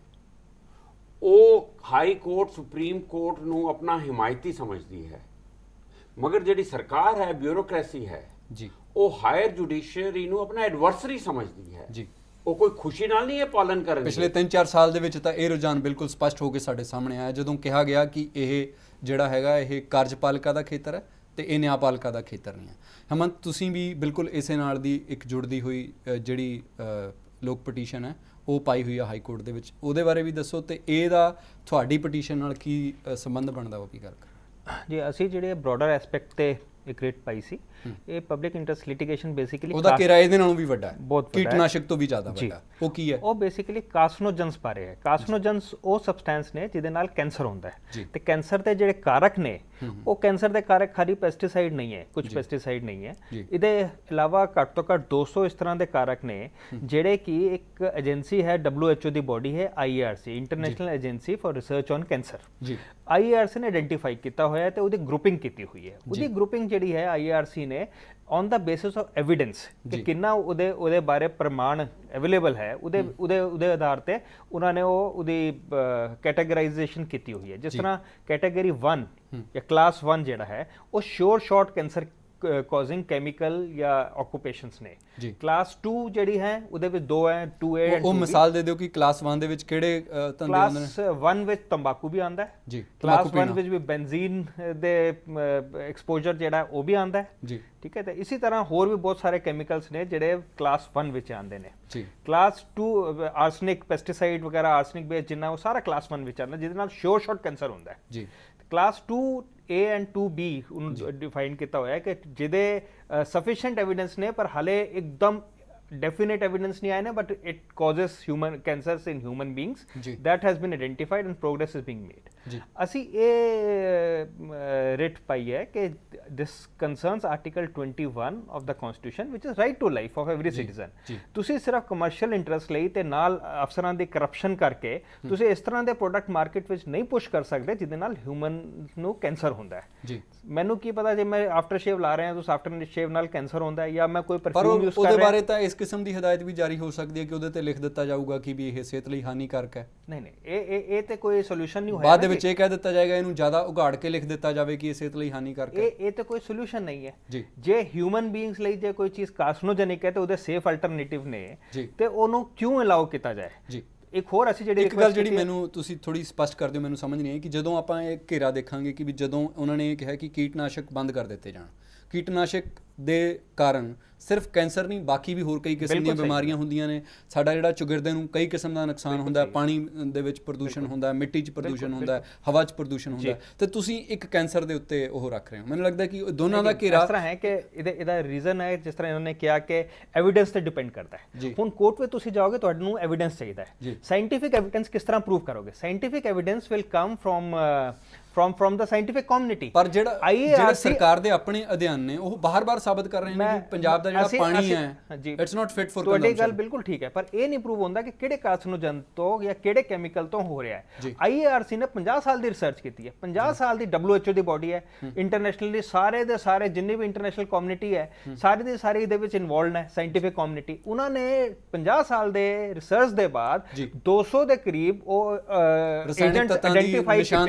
ਉਹ ਹਾਈ ਕੋਰਟ ਸੁਪਰੀਮ ਕੋਰਟ ਨੂੰ ਆਪਣਾ ਹਿਮਾਇਤੀ ਸਮਝਦੀ ਹੈ, ਮਗਰ ਜਿਹੜੀ ਸਰਕਾਰ ਹੈ, ਬਿਊਰੋਕ੍ਰੇਸੀ ਹੈ, ਜੀ, ਉਹ ਹਾਇਰ ਜੁਡੀਸ਼ੀਅਰੀ ਨੂੰ ਆਪਣਾ ਐਡਵਰਸਰੀ ਸਮਝਦੀ ਹੈ। ਜੀ। ਉਹ ਕੋਈ ਖੁਸ਼ੀ ਨਾਲ ਨਹੀਂ ਇਹ ਪਾਲਨ ਕਰਨਗੇ। ਪਿਛਲੇ 3-4 ਸਾਲ ਦੇ ਵਿੱਚ ਤਾਂ ਇਹ ਰੁਝਾਨ ਬਿਲਕੁਲ ਸਪਸ਼ਟ ਹੋ ਕੇ ਸਾਡੇ ਸਾਹਮਣੇ ਆਇਆ, ਜਦੋਂ ਕਿਹਾ ਗਿਆ ਕਿ ਇਹ ਜਿਹੜਾ ਹੈਗਾ ਇਹ ਕਾਰਜਪਾਲਿਕਾ ਦਾ ਖੇਤਰ ਹੈ ਤੇ ਇਹ ਨਿਆਂਪਾਲਿਕਾ ਦਾ ਖੇਤਰ ਨਹੀਂ ਹੈ। ਹਮੰਤ, ਤੁਸੀਂ ਵੀ ਬਿਲਕੁਲ ਇਸੇ ਨਾਲ ਦੀ ਇੱਕ ਜੁੜਦੀ ਹੋਈ ਜਿਹੜੀ ਲੋਕ ਪਟੀਸ਼ਨ ਹੈ ਉਹ ਪਾਈ ਹੋਈ ਆ ਹਾਈ ਕੋਰਟ ਦੇ ਵਿੱਚ, ਉਹਦੇ ਬਾਰੇ ਵੀ ਦੱਸੋ, ਤੇ ਇਹਦਾ ਤੁਹਾਡੀ ਪਟੀਸ਼ਨ ਨਾਲ ਕੀ ਸੰਬੰਧ ਬਣਦਾ, ਉਹ ਵੀ ਗੱਲ ਕਰੋ। ਜੀ, ਅਸੀਂ ਜਿਹੜੇ ਬ੍ਰੋਡਰ ਐਸਪੈਕਟ ਤੇ ਇੱਕ ਰੇਟ ਪਾਈ ਸੀ, ਇਹ ਪਬਲਿਕ ਇੰਟਰਸਟ ਲਿਟੀਗੇਸ਼ਨ ਬੇਸਿਕਲੀ ਉਹਦਾ ਕਿਰਾਏ ਇਹਦੇ ਨਾਲੋਂ ਵੀ ਵੱਡਾ ਹੈ, ਬਹੁਤ ਵੱਡਾ ਹੈ, ਕੀਟਨਾਸ਼ਕ ਤੋਂ ਵੀ ਜ਼ਿਆਦਾ ਜੀ। ਵੱਡਾ। ਉਹ ਕੀ ਹੈ? ਉਹ ਬੇਸਿਕਲੀ ਕਾਰਸਿਨੋਜਨਸ ਬਾਰੇ ਹੈ। ਕਾਰਸਿਨੋਜਨਸ ਉਹ ਸਬਸਟੈਂਸ ਨੇ ਜਿਹਦੇ ਨਾਲ ਕੈਂਸਰ ਹੁੰਦਾ ਜੀ। ਹੈ, ਤੇ ਕੈਂਸਰ ਦੇ ਜਿਹੜੇ ਕਾਰਕ ਨੇ ਉਹ ਕੈਂਸਰ ਦੇ ਕਾਰਕ ਖਾਲੀ ਪੈਸਟੀਸਾਈਡ ਨਹੀਂ ਹੈ, ਕੁਝ ਜੀ। ਪੈਸਟੀਸਾਈਡ ਨਹੀਂ ਹੈ, ਜੀ। ਇਹਦੇ ਇਲਾਵਾ ਘੱਟ ਤੋਂ ਘੱਟ 200 ਇਸ ਤਰ੍ਹਾਂ ਦੇ ਕਾਰਕ ਨੇ ਜਿਹੜੇ ਕਿ ਇੱਕ ਏਜੰਸੀ ਹੈ, WHO ਦੀ ਬੋਡੀ ਹੈ, IARC, international agency for research on cancer. ਜੀ, IARC ਨੇ ਆਇਡੈਂਟੀਫਾਈ ਕੀਤਾ ਹੋਇਆ ਤੇ ਉਹਦੀ ਗਰੁੱਪਿੰਗ ਕੀਤੀ ਹੋਈ ਹੈ। ਉਹਦੀ ਗਰੁੱਪਿੰਗ ਜਿਹੜੀ ਹੈ IARC ਨੇ on the basis of evidence ਕਿ ਕਿੰਨਾ ਉਹਦੇ ਬਾਰੇ ਪ੍ਰਮਾਣ ਅਵੇਲੇਬਲ ਹੈ, ਉਹਦੇ ਆਧਾਰ ਤੇ ਉਹਨਾਂ ਨੇ ਉਹਦੀ ਕੈਟਾਗਰਾਈਜੇਸ਼ਨ ਕੀਤੀ ਹੋਈ ਹੈ। ਜਿਸ ਤਰ੍ਹਾਂ ਕੈਟਾਗਰੀ 1 ਜਾਂ ਕਲਾਸ 1 ਜਿਹੜਾ ਹੈ ਉਹ ਸ਼ੋਰ ਸ਼ਾਰਟ ਕੈਂਸਰ ਕਾਜ਼ਿੰਗ ਕੈਮੀਕਲ ਜਾਂ ਆਕੂਪੇਸ਼ਨਸ ਨੇ। ਕਲਾਸ 2 ਜਿਹੜੀ ਹੈ ਉਹਦੇ ਵਿੱਚ 2 ਹੈ, 2A ਐਂਡ 2B। ਉਹ ਮਿਸਾਲ ਦੇ ਦਿਓ ਕਿ ਕਲਾਸ 1 ਦੇ ਵਿੱਚ ਕਿਹੜੇ ਧੰਦੇ ਹੁੰਦੇ ਨੇ? ਕਲਾਸ 1 ਵਿੱਚ ਤੰਬਾਕੂ ਵੀ ਆਂਦਾ ਹੈ ਜੀ, ਕਲਾਸ 1 ਵਿੱਚ ਵੀ ਬੈਂਜ਼ੀਨ ਦੇ ਐਕਸਪੋਜ਼ਰ ਜਿਹੜਾ ਉਹ ਵੀ ਆਂਦਾ ਹੈ ਜੀ, ਠੀਕ ਹੈ। ਤੇ ਇਸੇ ਤਰ੍ਹਾਂ ਹੋਰ ਵੀ ਬਹੁਤ ਸਾਰੇ ਕੈਮੀਕਲਸ ਨੇ ਜਿਹੜੇ ਕਲਾਸ 1 ਵਿੱਚ ਆਉਂਦੇ ਨੇ ਜੀ। ਕਲਾਸ 2 ਆਰਸਨਿਕ ਪੈਸਟੀਸਾਈਡ ਵਗੈਰਾ ਆਰਸਨਿਕ ਬੇਸ ਜਿੰਨਾ ਉਹ ਸਾਰਾ ਕਲਾਸ 1 ਵਿੱਚ ਆਉਂਦਾ, ਜਿਹਦੇ ਨਾਲ ਸ਼ੋਰ ਸ਼ਾਰਟ ਕੈਂਸਰ ਹੁੰਦਾ ਹੈ ਜੀ। ਕਲਾਸ 2A ਐਂਡ 2B ਉਹਨੂੰ ਡਿਫਾਈਨ ਕੀਤਾ ਹੋਇਆ ਹੈ ਕਿ ਜਿਹਦੇ ਸਫੀਸ਼ੀਐਂਟ ਐਵੀਡੈਂਸ ਨੇ ਪਰ ਹਲੇ ਇੱਕਦਮ definite evidence nahi aaya na, but it causes human cancers in human beings that has been identified and progress is being made. ਅਸੀਂ ਇਹ ਰਿਟ ਪਾਈ ਹੈ ਕਿ this concerns article 21 of the constitution which is right to life of every citizen. ਤੁਸੀਂ ਸਿਰਫ commercial interest ਲਈ ਤੇ ਨਾਲ ਅਫਸਰਾਂ ਦੀ ਕਰਪਸ਼ਨ ਕਰਕੇ ਤੁਸੀਂ ਇਸ ਤਰ੍ਹਾਂ ਦੇ ਪ੍ਰੋਡਕਟ ਮਾਰਕੀਟ ਵਿੱਚ ਨਹੀਂ ਪੁਸ਼ ਕਰ ਸਕਦੇ ਜਿਹਦੇ ਨਾਲ ਹਿਊਮਨ ਨੂੰ ਕੈਂਸਰ ਹੁੰਦਾ ਹੈ। ਮੈਨੂੰ ਕੀ ਪਤਾ ਜੇ ਮੈਂ ਆਫਟਰ ਸ਼ੇਵ ਲਾ ਰਿਹਾ ਹਾਂ ਤਾਂ ਆਫਟਰ ਸ਼ੇਵ ਨਾਲ ਕੈਂਸਰ ਹੁੰਦਾ ਹੈ ਜਾਂ ਮੈਂ ਕੋਈ ਪਰਫਿਊਮ ਯੂਜ਼ ਕਰ ਰਿਹਾ। ਉਹਦੇ ਬਾਰੇ ਤਾਂ ਇਸ ਕਿਸਮ ਦੀ ਹਦਾਇਤ ਵੀ ਜਾਰੀ ਹੋ ਸਕਦੀ ਹੈ ਕਿ ਉਹਦੇ ਤੇ ਲਿਖ ਦਿੱਤਾ ਜਾਊਗਾ ਕਿ ਵੀ ਇਹ ਸਿਹਤ ਲਈ ਹਾਨੀਕਾਰਕ ਹੈ। ਨਹੀਂ ਇਹ ਤੇ ਕੋਈ ਸੋਲੂਸ਼ਨ ਨਹੀਂ ਹੋਇਆ। ਬਾਅਦ ਦੇ ਵਿੱਚ ਇਹ ਕਹਿ ਦਿੱਤਾ ਜਾਏਗਾ, ਇਹਨੂੰ ਜ਼ਿਆਦਾ ਉਘਾੜ ਕੇ ਲਿਖ ਦਿੱਤਾ ਜਾਵੇ ਕਿ ਇਹ ਸਿਹਤ ਲਈ ਹਾਨੀਕਾਰਕ ਹੈ। ਇਹ ਤੇ ਕੋਈ ਸੋਲੂਸ਼ਨ ਨਹੀਂ ਹੈ। ਜੇ ਹਿਊਮਨ ਬੀਇੰਗਸ ਲਈ ਜੇ ਕੋਈ ਚੀਜ਼ ਕਾਰਸਿਨੋਜੈਨਿਕ ਹੈ ਤੇ ਉਹਦੇ ਸੇਫ ਅਲਟਰਨੇਟਿਵ ਨੇ ਤੇ ਉਹਨੂੰ ਕਿਉਂ ਅਲਾਉ ਕੀਤਾ ਜਾਏ। ਇੱਕ ਹੋਰ ਅਸੀਂ ਜਿਹੜੀ ਇੱਕ ਗੱਲ ਜਿਹੜੀ ਮੈਨੂੰ ਤੁਸੀਂ ਥੋੜੀ ਸਪਸ਼ਟ ਕਰ ਦਿਓ, ਮੈਨੂੰ ਸਮਝ ਨਹੀਂ ਆਈ ਕਿ ਜਦੋਂ ਆਪਾਂ ਇਹ ਘੇਰਾ ਦੇਖਾਂਗੇ ਕਿ ਵੀ ਜਦੋਂ ਉਹਨਾਂ ਨੇ ਇਹ ਕਿਹਾ ਕਿ ਕੀਟਨਾਸ਼ਕ ਬੰਦ ਕਰ ਦਿੱਤੇ ਜਾਣ, ਕੀਟਨਾਸ਼ਕ ਦੇ ਕਾਰਨ ਸਿਰਫ ਕੈਂਸਰ ਨਹੀਂ ਬਾਕੀ ਵੀ ਹੋਰ ਕਈ ਕਿਸਮ ਦੀਆਂ ਬਿਮਾਰੀਆਂ ਹੁੰਦੀਆਂ ਨੇ। ਸਾਡਾ ਜਿਹੜਾ ਚੁਗਿਰਦੇ ਨੂੰ ਕਈ ਕਿਸਮ ਦਾ ਨੁਕਸਾਨ ਹੁੰਦਾ ਹੈ, ਪਾਣੀ ਦੇ ਵਿੱਚ ਪ੍ਰਦੂਸ਼ਣ ਹੁੰਦਾ ਹੈ, ਮਿੱਟੀ 'ਚ ਪ੍ਰਦੂਸ਼ਣ ਹੁੰਦਾ ਹੈ, ਹਵਾ 'ਚ ਪ੍ਰਦੂਸ਼ਣ ਹੁੰਦਾ ਹੈ, ਤੇ ਤੁਸੀਂ ਇੱਕ ਕੈਂਸਰ ਦੇ ਉੱਤੇ ਉਹ ਰੱਖ ਰਹੇ ਹੋ। ਮੈਨੂੰ ਲੱਗਦਾ ਕਿ ਦੋਨਾਂ ਦਾ ਘੇਰਾ ਇਸ ਤਰ੍ਹਾਂ ਹੈ ਕਿ ਇਹਦਾ ਰੀਜ਼ਨ ਹੈ ਜਿਸ ਤਰ੍ਹਾਂ ਇਹਨਾਂ ਨੇ ਕਿਹਾ ਕਿ ਐਵੀਡੈਂਸ ਤੇ ਡਿਪੈਂਡ ਕਰਦਾ ਹੈ। ਹੁਣ ਕੋਰਟ ਵਿੱਚ ਤੁਸੀਂ ਜਾਓਗੇ ਤੁਹਾਨੂੰ ਐਵੀਡੈਂਸ ਚਾਹੀਦਾ ਹੈ। ਸਾਇੰਟੀਫਿਕ ਐਵੀਡੈਂਸ ਕਿਸ ਤਰ੍ਹਾਂ ਪ੍ਰੂਵ ਕਰੋਗੇ? Scientific evidence will come from the scientific community। ਪਰ ਜਿਹੜਾ ਸਰਕਾਰ ਦੇ ਆਪਣੇ ਅਧਿਐਨ ਨੇ ਉਹ ਬਾਰ-ਬਾਰ ਸਾਬਤ ਕਰ ਰਹੇ ਨੇ ਕਿ ਪੰਜਾਬ ਦਾ ਜਿਹੜਾ ਪਾਣੀ ਹੈ it's not fit for consumption. ਤੁਹਾਡੀ ਗੱਲ ਬਿਲਕੁਲ ਠੀਕ ਹੈ, ਪਰ ਇਹ ਨਹੀਂ ਪ੍ਰੂਵ ਹੁੰਦਾ ਕਿ ਕਿਹੜੇ ਕਾਰਸਿਨੋਜਨ ਤੋਂ ਜਾਂ ਕਿਹੜੇ ਕੈਮੀਕਲ ਤੋਂ ਹੋ ਰਿਹਾ ਹੈ। IARC ਨੇ 50 ਸਾਲ ਦੀ ਰਿਸਰਚ ਕੀਤੀ ਹੈ, 50 ਸਾਲ ਦੀ WHO ਦੀ ਬਾਡੀ ਹੈ, ਇੰਟਰਨੈਸ਼ਨਲੀ ਸਾਰੇ ਦੇ ਸਾਰੇ ਜਿੰਨੀ ਵੀ ਇੰਟਰਨੈਸ਼ਨਲ ਕਮਿਊਨਿਟੀ ਹੈ ਸਾਰੇ ਦੇ ਸਾਰੇ ਇਹਦੇ ਵਿੱਚ ਇਨਵੋਲਵਡ ਹੈ। ਸਾਇੰਟੀਫਿਕ ਕਮਿਊਨਿਟੀ ਉਹਨਾਂ ਨੇ 50 ਸਾਲ ਦੇ ਰਿਸਰਚ ਦੇ ਬਾਅਦ 200 ਦੇ ਕਰੀਬ ਉਹ ਏਜੰਟ ਆਇਡੈਂਟੀਫਾਈ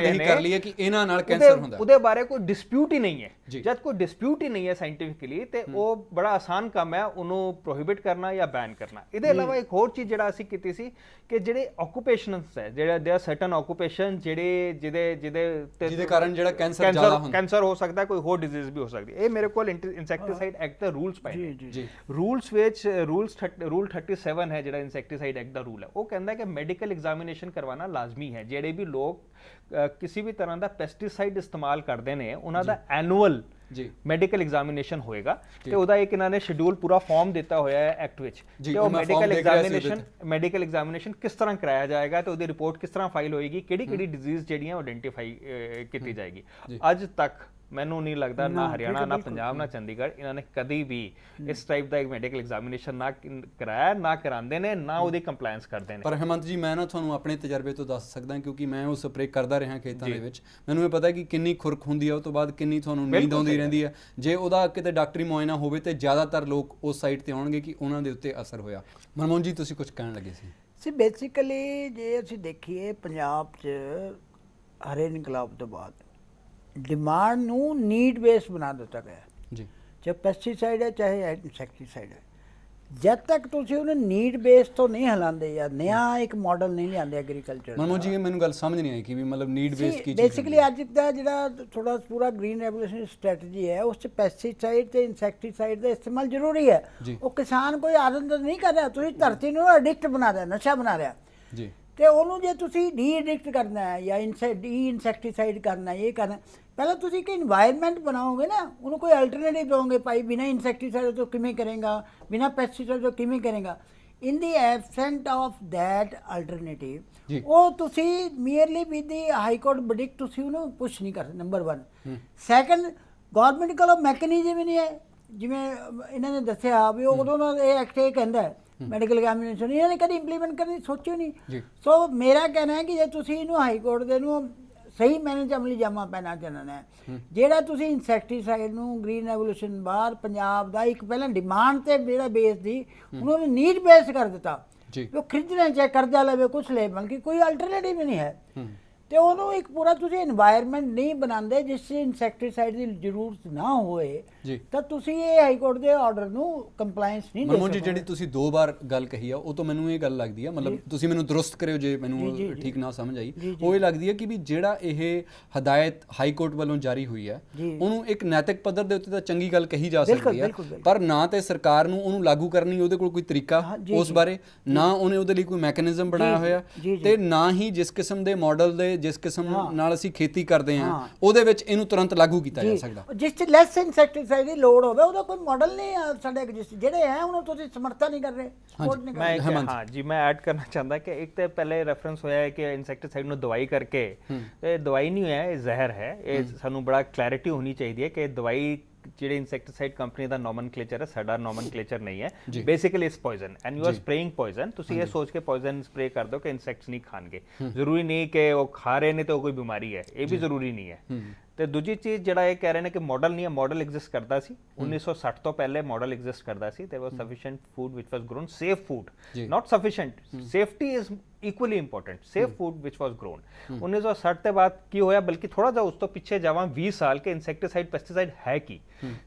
ਕਰ ਲਈ ਕਿ ਇਹਨਾਂ ਨਾਲ ਕੈਂਸਰ ਹੁੰਦਾ। ਉਹਦੇ ਬਾਰੇ ਕੋਈ ਡਿਸਪਿਊਟ ਹੀ ਨਹੀਂ ਹੈ। ਜਦ ਕੋਈ ਡਿਸਪਿਊਟ ਹੀ ਨਹੀਂ ਹੈ ਸਾਇੰਟੀਫਿਕਲੀ ਤੇ ਉਹ ਬੜਾ ਆਸਾਨ ਕੰਮ ਹੈ ਉਹਨੂੰ ਪ੍ਰੋਹਿਬਿਟ ਕਰਨਾ ਜਾਂ ਬੈਨ ਕਰਨਾ। ਇਹਦੇ ਇਲਾਵਾ ਇੱਕ ਹੋਰ ਚੀਜ਼ ਜਿਹੜਾ ਅਸੀਂ ਕੀਤੀ ਸੀ ਕਿ ਜਿਹੜੇ ਆਕੂਪੇਸ਼ਨਸ ਹੈ, ਜਿਹੜਾ ਦੇ ਆਰ ਸਰਟਨ ਆਕੂਪੇਸ਼ਨ ਜਿਹਦੇ ਕਾਰਨ ਜਿਹੜਾ ਕੈਂਸਰ ਜ਼ਿਆਦਾ ਹੁੰਦਾ, ਕੈਂਸਰ ਹੋ ਸਕਦਾ, ਕੋਈ ਹੋਰ ਡਿਜ਼ੀਜ਼ ਵੀ ਹੋ ਸਕਦੀ ਹੈ। ਇਹ ਮੇਰੇ ਕੋਲ ਇਨਸੈਕਟੀਸਾਈਡ ਐਕਟ ਦੇ ਰੂਲਸ ਪਏ ਨੇ। ਰੂਲਸ ਵਿੱਚ ਰੂਲ 37 ਹੈ ਜਿਹੜਾ ਇਨਸੈਕਟੀਸਾਈਡ ਐਕਟ ਦਾ ਰੂਲ ਹੈ। ਉਹ ਕਹਿੰਦਾ ਹੈ ਕਿ ਮੈਡੀਕਲ ਐਗਜ਼ਾਮੀਨੇਸ਼ਨ ਕਰਵਾਉਣਾ ਲਾਜ਼ਮੀ ਹੈ। ਜਿਹੜੇ ਵੀ ਲੋਕ ਕਿਸੇ ਵੀ ਤਰ੍ਹਾਂ ਦਾ ਪੈਸਟੀਸਾਈਡ ਇਸਤੇਮਾਲ ਕਰਦੇ ਨੇ ਉਹਨਾਂ ਦਾ ਐਨੂਅਲ ਮੈਡੀਕਲ ਐਗਜ਼ਾਮੀਨੇਸ਼ਨ ਹੋਏਗਾ ਤੇ ਉਹਦਾ ਇੱਕ ਇਹਨਾਂ ਨੇ ਸ਼ਡਿਊਲ ਪੂਰਾ ਫਾਰਮ ਦਿੱਤਾ ਹੋਇਆ ਹੈ ਐਕਟ ਵਿੱਚ ਕਿ ਉਹ ਮੈਡੀਕਲ ਐਗਜ਼ਾਮੀਨੇਸ਼ਨ ਕਿਸ ਤਰ੍ਹਾਂ ਕਰਾਇਆ ਜਾਏਗਾ ਤੇ ਉਹਦੀ ਰਿਪੋਰਟ ਕਿਸ ਤਰ੍ਹਾਂ ਫਾਈਲ ਹੋਏਗੀ, ਕਿਹੜੀ ਡਿਜ਼ੀਜ਼ ਜਿਹੜੀਆਂ ਆਇਡੈਂਟੀਫਾਈ ਕੀਤੀ ਜਾਏਗੀ। ਅੱਜ ਤੱਕ ਮੈਨੂੰ ਨਹੀਂ ਲੱਗਦਾ ਨਾ ਹਰਿਆਣਾ ਨਾ ਪੰਜਾਬ ਨਾ ਚੰਡੀਗੜ੍ਹ ਇਹਨਾਂ ਨੇ ਕਦੀ ਵੀ ਇਸ ਟਾਈਪ ਦਾ ਇੱਕ ਮੈਡੀਕਲ ਐਗਜ਼ਾਮੀਨੇਸ਼ਨ ਨਾ ਕਰਾਇਆ, ਨਾ ਕਰਾਉਂਦੇ ਨੇ, ਨਾ ਉਹਦੀ ਕੰਪਲਾਈਂਸ ਕਰਦੇ ਨੇ। ਪਰ ਹੇਮੰਤ ਜੀ ਮੈਂ ਨਾ ਤੁਹਾਨੂੰ ਆਪਣੇ ਤਜਰਬੇ ਤੋਂ ਦੱਸ ਸਕਦਾ ਕਿਉਂਕਿ ਮੈਂ ਉਹ ਸਪਰੇਅ ਕਰਦਾ ਰਿਹਾ ਖੇਤਾਂ ਦੇ ਵਿੱਚ। ਮੈਨੂੰ ਇਹ ਪਤਾ ਕਿ ਕਿੰਨੀ ਖੁਰਕ ਹੁੰਦੀ ਹੈ, ਉਹ ਤੋਂ ਬਾਅਦ ਕਿੰਨੀ ਤੁਹਾਨੂੰ ਨੀਂਦ ਆਉਂਦੀ ਰਹਿੰਦੀ ਹੈ। ਜੇ ਉਹਦਾ ਕਿਤੇ ਡਾਕਟਰੀ ਮੁਆਇਨਾ ਹੋਵੇ ਤੇ ਜ਼ਿਆਦਾਤਰ ਲੋਕ ਉਸ ਸਾਈਡ ਤੇ ਆਉਣਗੇ ਕਿ ਉਹਨਾਂ ਦੇ ਉੱਤੇ ਅਸਰ ਹੋਇਆ। ਮਨਮੋਹਨ ਜੀ ਤੁਸੀਂ ਕੁਝ ਕਹਿਣ ਲੱਗੇ ਸੀ। ਬੇਸਿਕਲੀ ਜੇ ਅਸੀਂ ਦੇਖੀਏ ਪੰਜਾਬ 'ਚ ਹਰੇ ਇਨਕਲਾਬ ਤੋਂ ਬਾਅਦ ਡਿਮਾਂਡ ਨੂੰ ਨੀਡ ਬੇਸ ਬਣਾ ਦਿੱਤਾ ਗਿਆ ਜੀ। ਚਾਹੇ ਪੈਸਟੀਸਾਈਡ ਹੈ ਚਾਹੇ ਇਨਸੈਕਟੀਸਾਈਡ ਹੈ, ਜਦ ਤੱਕ ਤੁਸੀਂ ਉਹਨੂੰ ਨੀਡ ਬੇਸ ਤੋਂ ਨਹੀਂ ਹਿਲਾਉਂਦੇ ਜਾਂ ਨया ਇੱਕ ਮਾਡਲ ਨਹੀਂ ਲਿਆਉਂਦੇ ਐਗਰੀਕਲਚਰ। ਮਨਮੋਹਨ ਜੀ ਮੈਨੂੰ ਗੱਲ ਸਮਝ ਨਹੀਂ ਆਈ ਕਿ ਵੀ ਮਤਲਬ ਨੀਡ ਬੇਸ ਕੀ ਚੀਜ਼ ਹੈ। ਬੇਸਿਕਲੀ ਅੱਜ ਦਾ ਜਿਹੜਾ ਥੋੜਾ ਪੂਰਾ ਗ੍ਰੀਨ ਰੈਵੋਲੂਸ਼ਨ ਸਟ੍ਰੈਟਜੀ ਹੈ ਉਸ 'ਚ ਪੈਸਟੀਸਾਈਡ ਤੇ ਇਨਸੈਕਟੀਸਾਈਡ ਦਾ ਇਸਤੇਮਾਲ ਜ਼ਰੂਰੀ ਹੈ। ਉਹ ਕਿਸਾਨ ਕੋਈ ਆਦਤ ਨਹੀਂ ਕਰ ਰਿਹਾ, ਤੁਸੀਂ ਧਰਤੀ ਨੂੰ ਐਡਿਕਟ ਬਣਾ ਰਿਹਾ, ਨਸ਼ਾ ਬਣਾ ਰਿਹਾ ਜੀ। ਤੇ ਉਹਨੂੰ ਜੇ ਤੁਸੀਂ ਡੀ ਐਡਿਕਟ ਕਰਨਾ ਹੈ ਜਾਂ ਇਨਸੈਕਟੀਸਾਈਡ ਕਰਨਾ ਇਹ ਕਰਨਾ, ਪਹਿਲਾਂ ਤੁਸੀਂ ਇੱਕ ਇਨਵਾਇਰਨਮੈਂਟ ਬਣਾਓਗੇ ਨਾ, ਉਹਨੂੰ ਕੋਈ ਅਲਟਰਨੇਟਿਵ ਦੋਗੇ। ਭਾਈ ਬਿਨਾਂ ਇਨਸੈਕਟੀਸਾਈਡ ਤੋਂ ਕਿਵੇਂ ਕਰੇਗਾ, ਬਿਨਾਂ ਪੈਸਟੀਸਾਈਡ ਤੋਂ ਕਿਵੇਂ ਕਰੇਗਾ। In the absent of that alternative ਉਹ ਤੁਸੀਂ merely with the high court verdict ਤੁਸੀਂ ਉਹਨੂੰ ਪੁਸ਼ ਨਹੀਂ ਕਰ ਸਕਦੇ। ਨੰਬਰ 1। ਸੈਕੰਡ, ਗੌਰਮੈਂਟ ਕੋਲ ਮੈਕੈਨਿਜ਼ਮ ਹੀ ਨਹੀਂ ਹੈ। ਜਿਵੇਂ ਇਹਨਾਂ ਨੇ ਦੱਸਿਆ ਵੀ ਉਦੋਂ ਦਾ ਇਹ ਐਕਟ ਇਹ ਕਹਿੰਦਾ ਹੈ ਮੈਡੀਕਲ ਐਗਜ਼ਾਮੀਨੇਸ਼ਨ, ਇਹਨਾਂ ਨੇ ਕਦੀ ਇੰਪਲੀਮੈਂਟ ਕਰਨੀ ਸੋਚਿਓ ਨਹੀਂ। ਸੋ ਮੇਰਾ ਕਹਿਣਾ ਹੈ ਕਿ ਜੇ ਤੁਸੀਂ ਇਹਨੂੰ ਹਾਈ ਕੋਰਟ ਦੇ ਨੂੰ ਸਹੀ ਮੈਨੇ 'ਚ ਅਮਲੀ ਜਾਮਾ ਪਹਿਨਾ ਚਾਹੁੰਦਾ ਹੈ। ਜਿਹੜਾ ਤੁਸੀਂ ਇਨਸੈਕਟੀਸਾਈਡ ਨੂੰ ਗ੍ਰੀਨ ਰੈਵੋਲੂਸ਼ਨ ਬਾਹਰ ਪੰਜਾਬ ਦਾ ਇੱਕ ਪਹਿਲਾਂ ਡਿਮਾਂਡ ਤੇ ਜਿਹੜਾ ਬੇਸ ਦੀ ਉਹਨਾਂ ਨੇ ਨੀਡ ਬੇਸ ਕਰ ਦਿੱਤਾ ਜੀ। ਉਹ ਖਰੀਦਣਾ ਚਾਹੇ ਕਰਜ਼ਾ ਲਵੇ ਕੁਛ ਲੈ, ਬਲਕਿ ਕੋਈ ਅਲਟਰਨੇਟਿਵ ਨਹੀਂ ਹੈ। ਤੇ ਉਹਨੂੰ ਇੱਕ ਪੂਰਾ ਤੁਸੀਂ এনवायरमेंट ਨਹੀਂ ਬਣਾਉਂਦੇ ਜਿਸ 'ਚ ਇਨਸੈਕਟੀਸਾਈਡ ਦੀ ਜ਼ਰੂਰਤ ਨਾ ਹੋਏ, ਜੀ। ਤਾਂ ਤੁਸੀਂ ਇਹ ਹਾਈ ਕੋਰਟ ਦੇ ਆਰਡਰ ਨੂੰ ਕੰਪਲਾਈਂਸ ਨਹੀਂ ਦੇ ਮਨਮੋਹਨ ਜੀ, ਸਕੋਗੇ। ਜਿਹੜੀ ਤੁਸੀਂ 2 ਵਾਰ ਗੱਲ ਕਹੀ ਆ ਉਹ ਤੋਂ ਮੈਨੂੰ ਇਹ ਗੱਲ ਲੱਗਦੀ ਆ, ਮਤਲਬ ਤੁਸੀਂ ਮੈਨੂੰ ਦਰੁਸਤ ਕਰਿਓ ਜੇ ਮੈਨੂੰ ਠੀਕ ਨਾ ਸਮਝ ਆਈ। ਉਹ ਇਹ ਲੱਗਦੀ ਹੈ ਕਿ ਵੀ ਜਿਹੜਾ ਇਹ ਹਦਾਇਤ ਹਾਈ ਕੋਰਟ ਵੱਲੋਂ ਜਾਰੀ ਹੋਈ ਹੈ ਉਹਨੂੰ ਇੱਕ ਨੈਤਿਕ ਪੱਧਰ ਦੇ ਉੱਤੇ ਤਾਂ ਚੰਗੀ ਗੱਲ ਕਹੀ ਜਾ ਸਕਦੀ ਹੈ, ਪਰ ਨਾ ਤੇ ਸਰਕਾਰ ਨੂੰ ਉਹਨੂੰ ਲਾਗੂ ਕਰਨ ਲਈ ਉਹਦੇ ਕੋਲ ਕੋਈ ਤਰੀਕਾ ਉਸ ਬਾਰੇ, ਨਾ ਉਹਨੇ ਉਹਦੇ ਲਈ ਕੋਈ ਮੈਕੈਨਿਜ਼ਮ ਬਣਾਇਆ ਹੋਇਆ, ਤੇ ਨਾ ਹੀ ਜਿਸ ਕਿਸਮ ਦੇ ਮਾਡਲ ਦੇ ਜਿਸ ਕਿਸਮ ਨਾਲ ਅਸੀਂ ਖੇਤੀ ਕਰਦੇ ਹਾਂ ਉਹਦੇ ਵਿੱਚ ਇਹਨੂੰ ਤੁਰੰਤ ਲਾਗੂ ਕੀਤਾ ਜਾ ਸਕਦਾ। ਜਿਸ 'ਚ ਲੈਸ ਇਨਸੈਕਟੀਸਾਈਡ ਦੀ ਲੋੜ ਹੋਵੇ ਉਹਦਾ ਕੋਈ ਮਾਡਲ ਨਹੀਂ ਸਾਡੇ ਐਗਜ਼ਿਸਟ, ਜਿਹੜੇ ਹੈ ਉਹਨਾਂ ਤੁਸੀਂ ਸਮਰਥਨ ਨਹੀਂ ਕਰ ਰਹੇ, ਸਪੋਰਟ ਨਹੀਂ ਕਰ ਰਹੇ। ਹਾਂ ਜੀ, ਮੈਂ ਐਡ ਕਰਨਾ ਚਾਹੁੰਦਾ ਕਿ ਇੱਕ ਤਾਂ ਪਹਿਲੇ ਰੈਫਰੈਂਸ ਹੋਇਆ ਹੈ ਕਿ ਇਨਸੈਕਟੀਸਾਈਡ ਨੂੰ ਦਵਾਈ ਕਰਕੇ, ਇਹ ਦਵਾਈ ਨਹੀਂ ਹੈ, ਇਹ ਜ਼ਹਿਰ ਹੈ। ਇਹ ਸਾਨੂੰ ਬੜਾ ਕਲੈਰਿਟੀ ਹੋਣੀ ਚਾਹੀਦੀ ਹੈ ਕਿ ਦਵਾਈ ਜਿਹੜੇ ਇਨਸੈਕਟੀਸਾਈਡ ਕੰਪਨੀ ਦਾ ਨੋਮਨਕਲੇਚਰ ਹੈ, ਸਾਡਾ ਨੋਮਨਕਲੇਚਰ ਨਹੀਂ ਹੈ। Basically it's poison and you are spraying poison. ਤੁਸੀਂ ਇਹ ਸੋਚ ਕੇ ਪੋਇਜ਼ਨ ਸਪਰੇ ਕਰ ਦਿਓ ਕਿ ਇਨਸੈਕਟਸ ਨਹੀਂ ਖਾਣਗੇ। ਜ਼ਰੂਰੀ ਨਹੀਂ ਕਿ ਉਹ ਖਾ ਰਹੇ ਨੇ ਤੇ ਉਹ ਕੋਈ ਬਿਮਾਰੀ ਹੈ, ਇਹ ਵੀ ਜ਼ਰੂਰੀ ਨਹੀਂ ਹੈ। ਤੇ ਦੂਜੀ ਚੀਜ਼ ਜਿਹੜਾ ਇਹ ਕਹਿ ਰਹੇ ਨੇ ਕਿ ਮਾਡਲ ਨਹੀਂ ਹੈ, ਮਾਡਲ ਐਗਜ਼ਿਸਟ ਕਰਦਾ ਸੀ 1960 ਤੋਂ ਪਹਿਲੇ, ਮਾਡਲ ਐਗਜ਼ਿਸਟ ਕਰਦਾ ਸੀ। There was sufficient food which was grown, safe food, not sufficient, safety is equally important, safe food which was grown। 1960 के बाद की होया, बल्कि थोड़ा जा उस तो पीछे जावा 20 साल के इंसेक्टिसाइड पेस्टिसाइड है की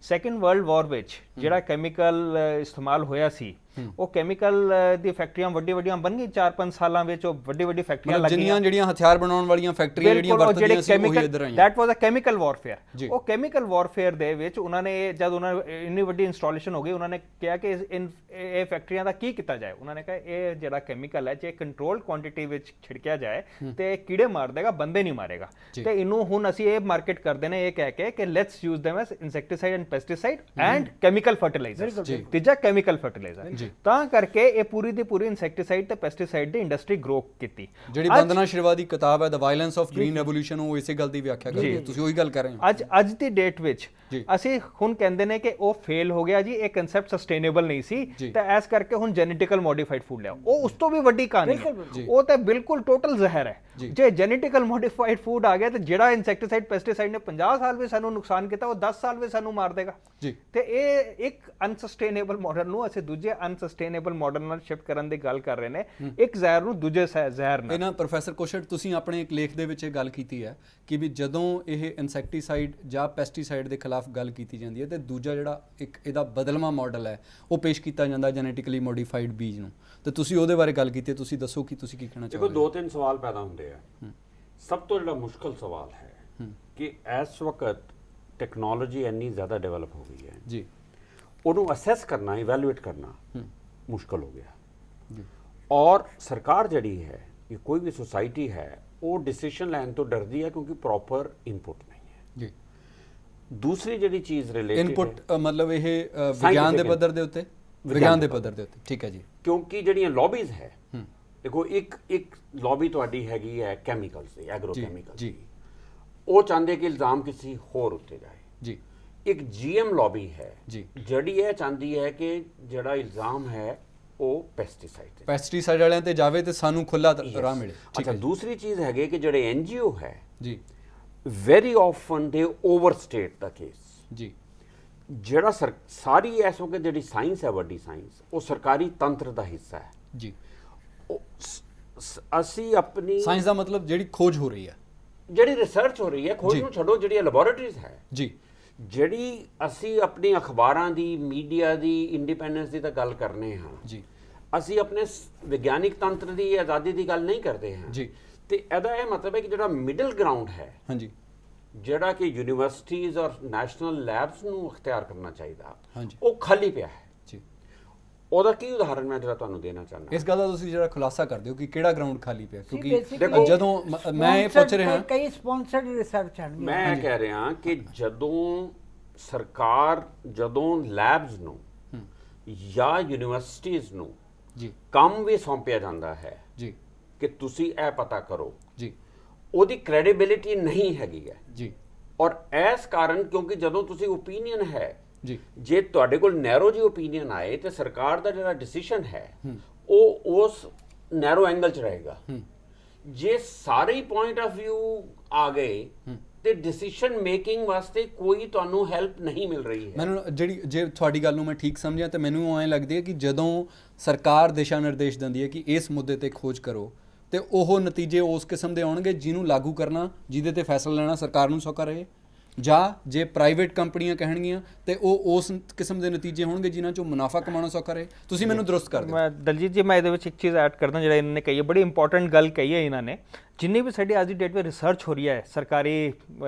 सैकेंड वर्ल्ड वॉर विच ਜਿਹੜਾ ਕੈਮੀਕਲ ਇਸਤੇਮਾਲ ਹੋਇਆ ਸੀ ਉਹ ਕੈਮੀਕਲ ਦੀ ਫੈਕਟਰੀਆਂ ਵੱਡੀ-ਵੱਡੀਆਂ ਬਣ ਗਈ 4-5 ਸਾਲਾਂ ਵਿੱਚ। ਉਹ ਵੱਡੀ-ਵੱਡੀ ਫੈਕਟਰੀਆਂ ਲੱਗੀਆਂ, ਜਿਹੜੀਆਂ ਹਥਿਆਰ ਬਣਾਉਣ ਵਾਲੀਆਂ ਫੈਕਟਰੀਆਂ ਜਿਹੜੀਆਂ ਵਰਤਦੀਆਂ ਸੀ ਉਹ ਇੱਧਰ ਆਈਆਂ। That was a chemical warfare. ਉਹ ਕੈਮੀਕਲ ਵਾਰਫੇਅਰ ਦੇ ਵਿੱਚ ਉਹਨਾਂ ਨੇ ਜਦ ਉਹਨਾਂ ਇੰਨੀ ਵੱਡੀ ਇੰਸਟਾਲੇਸ਼ਨ ਹੋ ਗਈ, ਉਹਨਾਂ ਨੇ ਕਿਹਾ ਕਿ ਇਹ ਫੈਕਟਰੀਆਂ ਦਾ ਕੀ ਕੀਤਾ ਜਾਏ। ਉਹਨਾਂ ਨੇ ਕਿਹਾ ਇਹ ਜਿਹੜਾ ਕੈਮੀਕਲ ਹੈ ਜੇ ਕੰਟਰੋਲ ਕੁਆਂਟੀਟੀ ਵਿੱਚ ਛਿੜਕਿਆ ਜਾਏ ਤੇ ਕੀੜੇ ਮਾਰ ਦੇਗਾ, ਬੰਦੇ ਨਹੀਂ ਮਾਰੇਗਾ। ਤੇ ਇਹਨੂੰ ਹੁਣ ਅਸੀਂ ਇਹ ਮਾਰਕੀਟ ਕਰਦੇ ਨੇ ਇਹ ਕਹਿ ਕੇ ਕਿ let's use them as insecticide and pesticide and chemical fertilizers। ਤੀਜਾ ਕੈਮੀਕਲ ਫਰਟੀਲਾਈਜ਼ਰ। ਤਾਂ ਕਰਕੇ ਇਹ ਪੂਰੀ ਦੀ ਪੂਰੀ ਇਨਸੈਕਟੀਸਾਈਡ ਤੇ ਪੈਸਟੀਸਾਈਡ ਦੀ ਇੰਡਸਟਰੀ ਗਰੋ ਕੀਤੀ। ਜਿਹੜੀ ਬੰਦਨਾ ਸ਼ਿਰਵਾ ਦੀ ਕਿਤਾਬ ਹੈ ਦ ਵਾਇਲੈਂਸ ਆਫ ਗ੍ਰੀਨ ਰੈਵੋਲੂਸ਼ਨ, ਉਹ ਇਸੇ ਗੱਲ ਦੀ ਵਿਆਖਿਆ ਕਰਦੀ ਹੈ। ਤੁਸੀਂ ਉਹੀ ਗੱਲ ਕਰ ਰਹੇ ਹੋ। ਅੱਜ ਦੀ ਡੇਟ ਵਿੱਚ ਅਸੀਂ ਹੁਣ ਕਹਿੰਦੇ ਨੇ ਕਿ ਉਹ ਫੇਲ ਹੋ ਗਿਆ ਜੀ, ਇਹ ਕਨਸੈਪਟ ਸਸਟੇਨੇਬਲ ਨਹੀਂ ਸੀ ਤੇ ਐਸ ਕਰਕੇ ਹੁਣ ਜੈਨੇਟਿਕਲ ਮੋਡੀਫਾਈਡ ਫੂਡ ਲਿਆ। ਉਹ ਉਸ ਤੋਂ ਵੀ ਵੱਡੀ ਕਹਾਣੀ ਹੈ, ਉਹ ਤਾਂ ਬਿਲਕੁਲ ਟੋਟਲ ਜ਼ਹਿਰ ਹੈ। ਜੇ ਜੈਨੇਟਿਕਲ ਮੋਡੀਫਾਈਡ ਫੂਡ ਆ ਗਿਆ ਤੇ ਜਿਹੜਾ ਇਨਸੈਕਟੀਸਾਈਡ ਪੈਸਟੀਸਾਈਡ ਨੇ 50 ਸਾਲ ਵੀ ਸਾਨੂੰ ਨੁਕਸਾਨ ਕੀਤਾ, ਉਹ 10 ਸਾਲ ਵੀ ਸਾਨੂੰ ਮਾਰ ਦੇਗਾ। ਤੇ ਇਹ ਇੱਕ ਅਨਸਸਟੇਨੇਬਲ ਮਾਡਲ ਨੂੰ ਅਸੀਂ ਦੂਜੇ ਅਨਸਸਟੇਨੇਬਲ ਮਾਡਲ ਨਾਲ ਸ਼ਿਫਟ ਕਰਨ ਦੀ ਗੱਲ ਕਰ ਰਹੇ ਨੇ, ਇੱਕ ਜ਼ਹਿਰ ਨੂੰ ਦੂਜੇ ਜ਼ਹਿਰ ਨਾਲ। ਇਹਨਾਂ ਪ੍ਰੋਫੈਸਰ ਕੋਸ਼ਟ, ਤੁਸੀਂ ਆਪਣੇ ਇੱਕ ਲੇਖ ਦੇ ਵਿੱਚ ਇਹ ਗੱਲ ਕੀਤੀ ਹੈ ਕਿ ਵੀ ਜਦੋਂ ਇਹ ਇਨਸੈਕਟੀਸਾਈਡ ਜਾਂ ਪੈਸਟੀਸਾਈਡ ਦੇ ਖਿਲਾਫ ਗੱਲ ਕੀਤੀ ਜਾਂਦੀ ਹੈ ਤੇ ਦੂਜਾ ਜਿਹੜਾ ਇੱਕ ਇਹਦਾ ਬਦਲਵਾਂ ਮਾਡਲ ਹੈ ਉਹ ਪੇਸ਼ ਕੀਤਾ ਜਾਂਦਾ ਜੈਨੇਟਿਕਲੀ ਮੋਡੀਫਾਈਡ ਬੀਜ ਨੂੰ, ਤੇ ਤੁਸੀਂ ਉਹਦੇ ਬਾਰੇ ਗੱਲ ਕੀਤੀ। ਤੁਸੀਂ ਦੱਸੋ ਕਿ ਤੁਸੀਂ ਕੀ ਕਹਿਣਾ ਚਾਹੋਗੇ। ਦੇਖੋ, 2-3 ਸਵਾਲ ਪੈਦਾ ਹੁੰਦੇ ਆ। ਸਭ ਤੋਂ ਜਿਹੜਾ ਮੁਸ਼ਕਲ ਸਵਾਲ ਹੈ ਕਿ ਇਸ ਵਕਤ ਟੈਕਨੋਲੋਜੀ ਇੰਨੀ ਜ਼ਿਆਦਾ ਡਿਵੈਲਪ ਹੋ ਗਈ ਹੈ ਜੀ, ਉਹਨੂੰ ਅਸੈਸ ਕਰਨਾ, ਇਵੈਲੂਏਟ ਕਰਨਾ ਮੁਸ਼ਕਲ ਹੋ ਗਿਆ। ਔਰ ਸਰਕਾਰ ਜਿਹੜੀ ਹੈ, ਇਹ ਕੋਈ ਵੀ ਸੁਸਾਇਟੀ ਹੈ, ਉਹ ਡਿਸੀਜਨ ਲੈਣ ਤੋਂ ਡਰਦੀ ਹੈ ਕਿਉਂਕਿ ਪ੍ਰੋਪਰ ਇਨਪੁਟ ਨਹੀਂ ਹੈ ਜੀ। ਦੂਸਰੀ ਜਿਹੜੀ ਚੀਜ਼ ਰਿਲੇਟਡ ਇਨਪੁਟ ਮਤਲਬ ਇਹ ਵਿਗਿਆਨ ਦੇ ਪੱਧਰ ਦੇ ਉੱਤੇ, ਵਿਗਿਆਨ ਦੇ ਪੱਧਰ ਦੇ ਉੱਤੇ, ਠੀਕ ਹੈ ਜੀ। ਕਿਉਂਕਿ ਜਿਹੜੀਆਂ ਲੌਬੀਜ਼ ਹੈ, ਦੇਖੋ ਇੱਕ ਲੌਬੀ ਤੁਹਾਡੀ ਹੈਗੀ ਹੈ ਕੈਮੀਕਲਸ ਦੀ, ਐਗਰੋ ਕੈਮੀਕਲ ਦੀ, ਉਹ ਚਾਹੁੰਦੇ ਕਿ ਇਲਜ਼ਾਮ ਕਿਸੇ ਹੋਰ ਉੱਤੇ ਜਾਏ ਜੀ। ਇੱਕ ਜੀਐਮ ਲੌਬੀ ਹੈ ਜੀ, ਜਿਹੜੀ ਇਹ ਚਾਹੁੰਦੀ ਹੈ ਕਿ ਜਿਹੜਾ ਇਲਜ਼ਾਮ ਹੈ ਉਹ ਪੈਸਟੀਸਾਈਡ ਵਾਲਿਆਂ ਤੇ ਜਾਵੇ ਤੇ ਸਾਨੂੰ ਖੁੱਲਾ ਰਾਹ ਮਿਲੇ। ਅੱਛਾ, ਦੂਸਰੀ ਚੀਜ਼ ਹੈਗੇ ਕਿ ਜਿਹੜੇ ਐਨਜੀਓ ਹੈ ਜੀ, ਵੈਰੀ ਆਫਨ ਦੇ ਓਵਰਸਟੇਟ ਦਾ ਕੇਸ ਜੀ। ਜਿਹੜਾ ਸਾਰੀ ਇਸ ਵਕਤ ਜਿਹੜੀ ਸਾਇੰਸ ਹੈ, ਵੱਡੀ ਸਾਇੰਸ, ਉਹ ਸਰਕਾਰੀ ਤੰਤਰ ਦਾ ਹਿੱਸਾ ਹੈ ਜੀ। ਅਸੀਂ ਆਪਣੀ ਸਾਇੰਸ ਦਾ ਮਤਲਬ ਜਿਹੜੀ ਖੋਜ ਹੋ ਰਹੀ ਹੈ, ਜਿਹੜੀ ਰਿਸਰਚ ਹੋ ਰਹੀ ਹੈ, ਖੋਜ ਨੂੰ ਛੱਡੋ, ਜਿਹੜੀ ਲੈਬੋਰੇਟਰੀਜ਼ ਹੈ ਜੀ, ਜਿਹੜੀ ਅਸੀਂ ਆਪਣੀ ਅਖਬਾਰਾਂ ਦੀ, ਮੀਡੀਆ ਦੀ ਇੰਡੀਪੈਂਡੈਂਸ ਦੀ ਤਾਂ ਗੱਲ ਕਰਨੇ ਹਾਂ ਜੀ। ਅਸੀਂ ਆਪਣੇ ਵਿਗਿਆਨਿਕ ਤੰਤਰ ਦੀ ਆਜ਼ਾਦੀ ਦੀ ਗੱਲ ਨਹੀਂ ਕਰਦੇ ਹਾਂ ਜੀ। ਤੇ ਇਹਦਾ ਇਹ ਮਤਲਬ ਹੈ ਕਿ ਜਿਹੜਾ ਮਿਡਲ ਗਰਾਊਂਡ ਹੈ, ਹਾਂਜੀ, ਜਿਹੜਾ ਕਿ ਯੂਨੀਵਰਸਿਟੀਜ਼ ਔਰ ਨੈਸ਼ਨਲ ਲੈਬਸ ਨੂੰ ਅਖਤਿਆਰ ਕਰਨਾ ਚਾਹੀਦਾ, ਹਾਂਜੀ, ਉਹ ਖਾਲੀ ਪਿਆ ਹੈ ਜੀ। ਉਹਦਾ ਕੀ ਉਦਾਹਰਨ ਮੈਂ ਜਿਹੜਾ ਤੁਹਾਨੂੰ ਦੇਣਾ ਚਾਹੁੰਦਾ, ਇਸ ਗੱਲ ਦਾ ਤੁਸੀਂ ਜਿਹੜਾ ਖੁਲਾਸਾ ਕਰਦੇ ਹੋ ਕਿ ਕਿਹੜਾ ਗਰਾਊਂਡ ਖਾਲੀ ਪਿਆ, ਕਿਉਂਕਿ ਦੇਖੋ, ਜਦੋਂ ਮੈਂ ਇਹ ਪੁੱਛ ਰਿਹਾ ਹਾਂ, ਕਈ ਸਪਾਂਸਰਡ ਰਿਸਰਚ ਹਨ। ਮੈਂ ਕਹਿ ਰਿਹਾ ਕਿ ਜਦੋਂ ਸਰਕਾਰ, ਜਦੋਂ ਲੈਬਸ ਨੂੰ ਜਾਂ ਯੂਨੀਵਰਸਿਟੀਜ਼ ਨੂੰ ਜੀ, ਕੰਮ ਵੀ ਸੌਂਪਿਆ ਜਾਂਦਾ ਹੈ ਜੀ, ਕਿ ਤੁਸੀਂ ਇਹ ਪਤਾ ਕਰੋ, ਜੀ, ਉਹਦੀ ਕ੍ਰੈਡੀਬਿਲਿਟੀ ਨਹੀਂ ਹੈਗੀ ਹੈ ਜੀ। ਔਰ ਇਸ ਕਾਰਨ, ਕਿਉਂਕਿ ਜਦੋਂ ਤੁਸੀਂ ਓਪੀਨੀਅਨ ਹੈ ਜੀ, ਜੇ ਤੁਹਾਡੇ ਕੋਲ ਨੈਰੋ ਜੀ ਓਪੀਨੀਅਨ ਆਏ ਤੇ ਸਰਕਾਰ ਦਾ ਜਿਹੜਾ ਡਿਸੀਜਨ ਹੈ ਉਹ ਉਸ ਨੈਰੋ ਐਂਗਲ 'ਚ ਰਹੇਗਾ। ਜੇ ਸਾਰੇ ਪੁਆਇੰਟ ਆਫ ਵਿਊ ਆ ਗਏ ਤੇ ਡਿਸੀਜਨ ਮੇਕਿੰਗ ਵਾਸਤੇ ਕੋਈ ਤੁਹਾਨੂੰ ਹੈਲਪ ਨਹੀਂ ਮਿਲ ਰਹੀ ਹੈ। ਮੈਨੂੰ ਜਿਹੜੀ ਜੇ ਤੁਹਾਡੀ ਗੱਲ ਨੂੰ ਮੈਂ ਠੀਕ ਸਮਝਿਆ ਤੇ ਮੈਨੂੰ ਐਂ ਲੱਗਦੀ ਹੈ ਕਿ ਜਦੋਂ ਸਰਕਾਰ ਦਿਸ਼ਾ ਨਿਰਦੇਸ਼ ਦਿੰਦੀ ਹੈ ਕਿ ਇਸ ਮੁੱਦੇ ਤੇ ਖੋਜ ਕਰੋ ਤੇ ਉਹ ਨਤੀਜੇ ਉਸ ਕਿਸਮ ਦੇ ਆਉਣਗੇ ਜਿਹਨੂੰ ਲਾਗੂ ਕਰਨਾ, ਜਿਹਦੇ ਤੇ ਫੈਸਲਾ ਲੈਣਾ ਸਰਕਾਰ ਨੂੰ ਸੌਖਾ ਰਹੇ, ਜਾਂ ਜੇ ਪ੍ਰਾਈਵੇਟ ਕੰਪਨੀਆਂ ਕਹਿਣਗੀਆਂ ਤੇ ਉਹ ਉਸ ਕਿਸਮ ਦੇ ਨਤੀਜੇ ਹੋਣਗੇ ਜਿਨ੍ਹਾਂ ਚੋਂ ਮੁਨਾਫਾ ਕਮਾਉਣਾ ਸੌਖਾ ਰਹੇ। ਤੁਸੀਂ ਮੈਨੂੰ ਦਰੁਸਤ ਕਰ ਦਿਓ। ਮੈਂ ਦਲਜੀਤ ਜੀ, ਮੈਂ ਇਹਦੇ ਵਿੱਚ ਇੱਕ ਚੀਜ਼ ਐਡ ਕਰਦਾ, ਜਿਹੜਾ ਇਹਨਾਂ ਨੇ ਕਹੀ ਹੈ ਬੜੀ ਇੰਪੋਰਟੈਂਟ ਗੱਲ ਕਹੀ ਹੈ ਇਹਨਾਂ ਨੇ। ਜਿੰਨੀ ਵੀ ਸਾਡੀ ਅੱਜ ਦੀ ਡੇਟ ਵਿੱਚ ਰਿਸਰਚ ਹੋ ਰਹੀ ਹੈ ਸਰਕਾਰੀ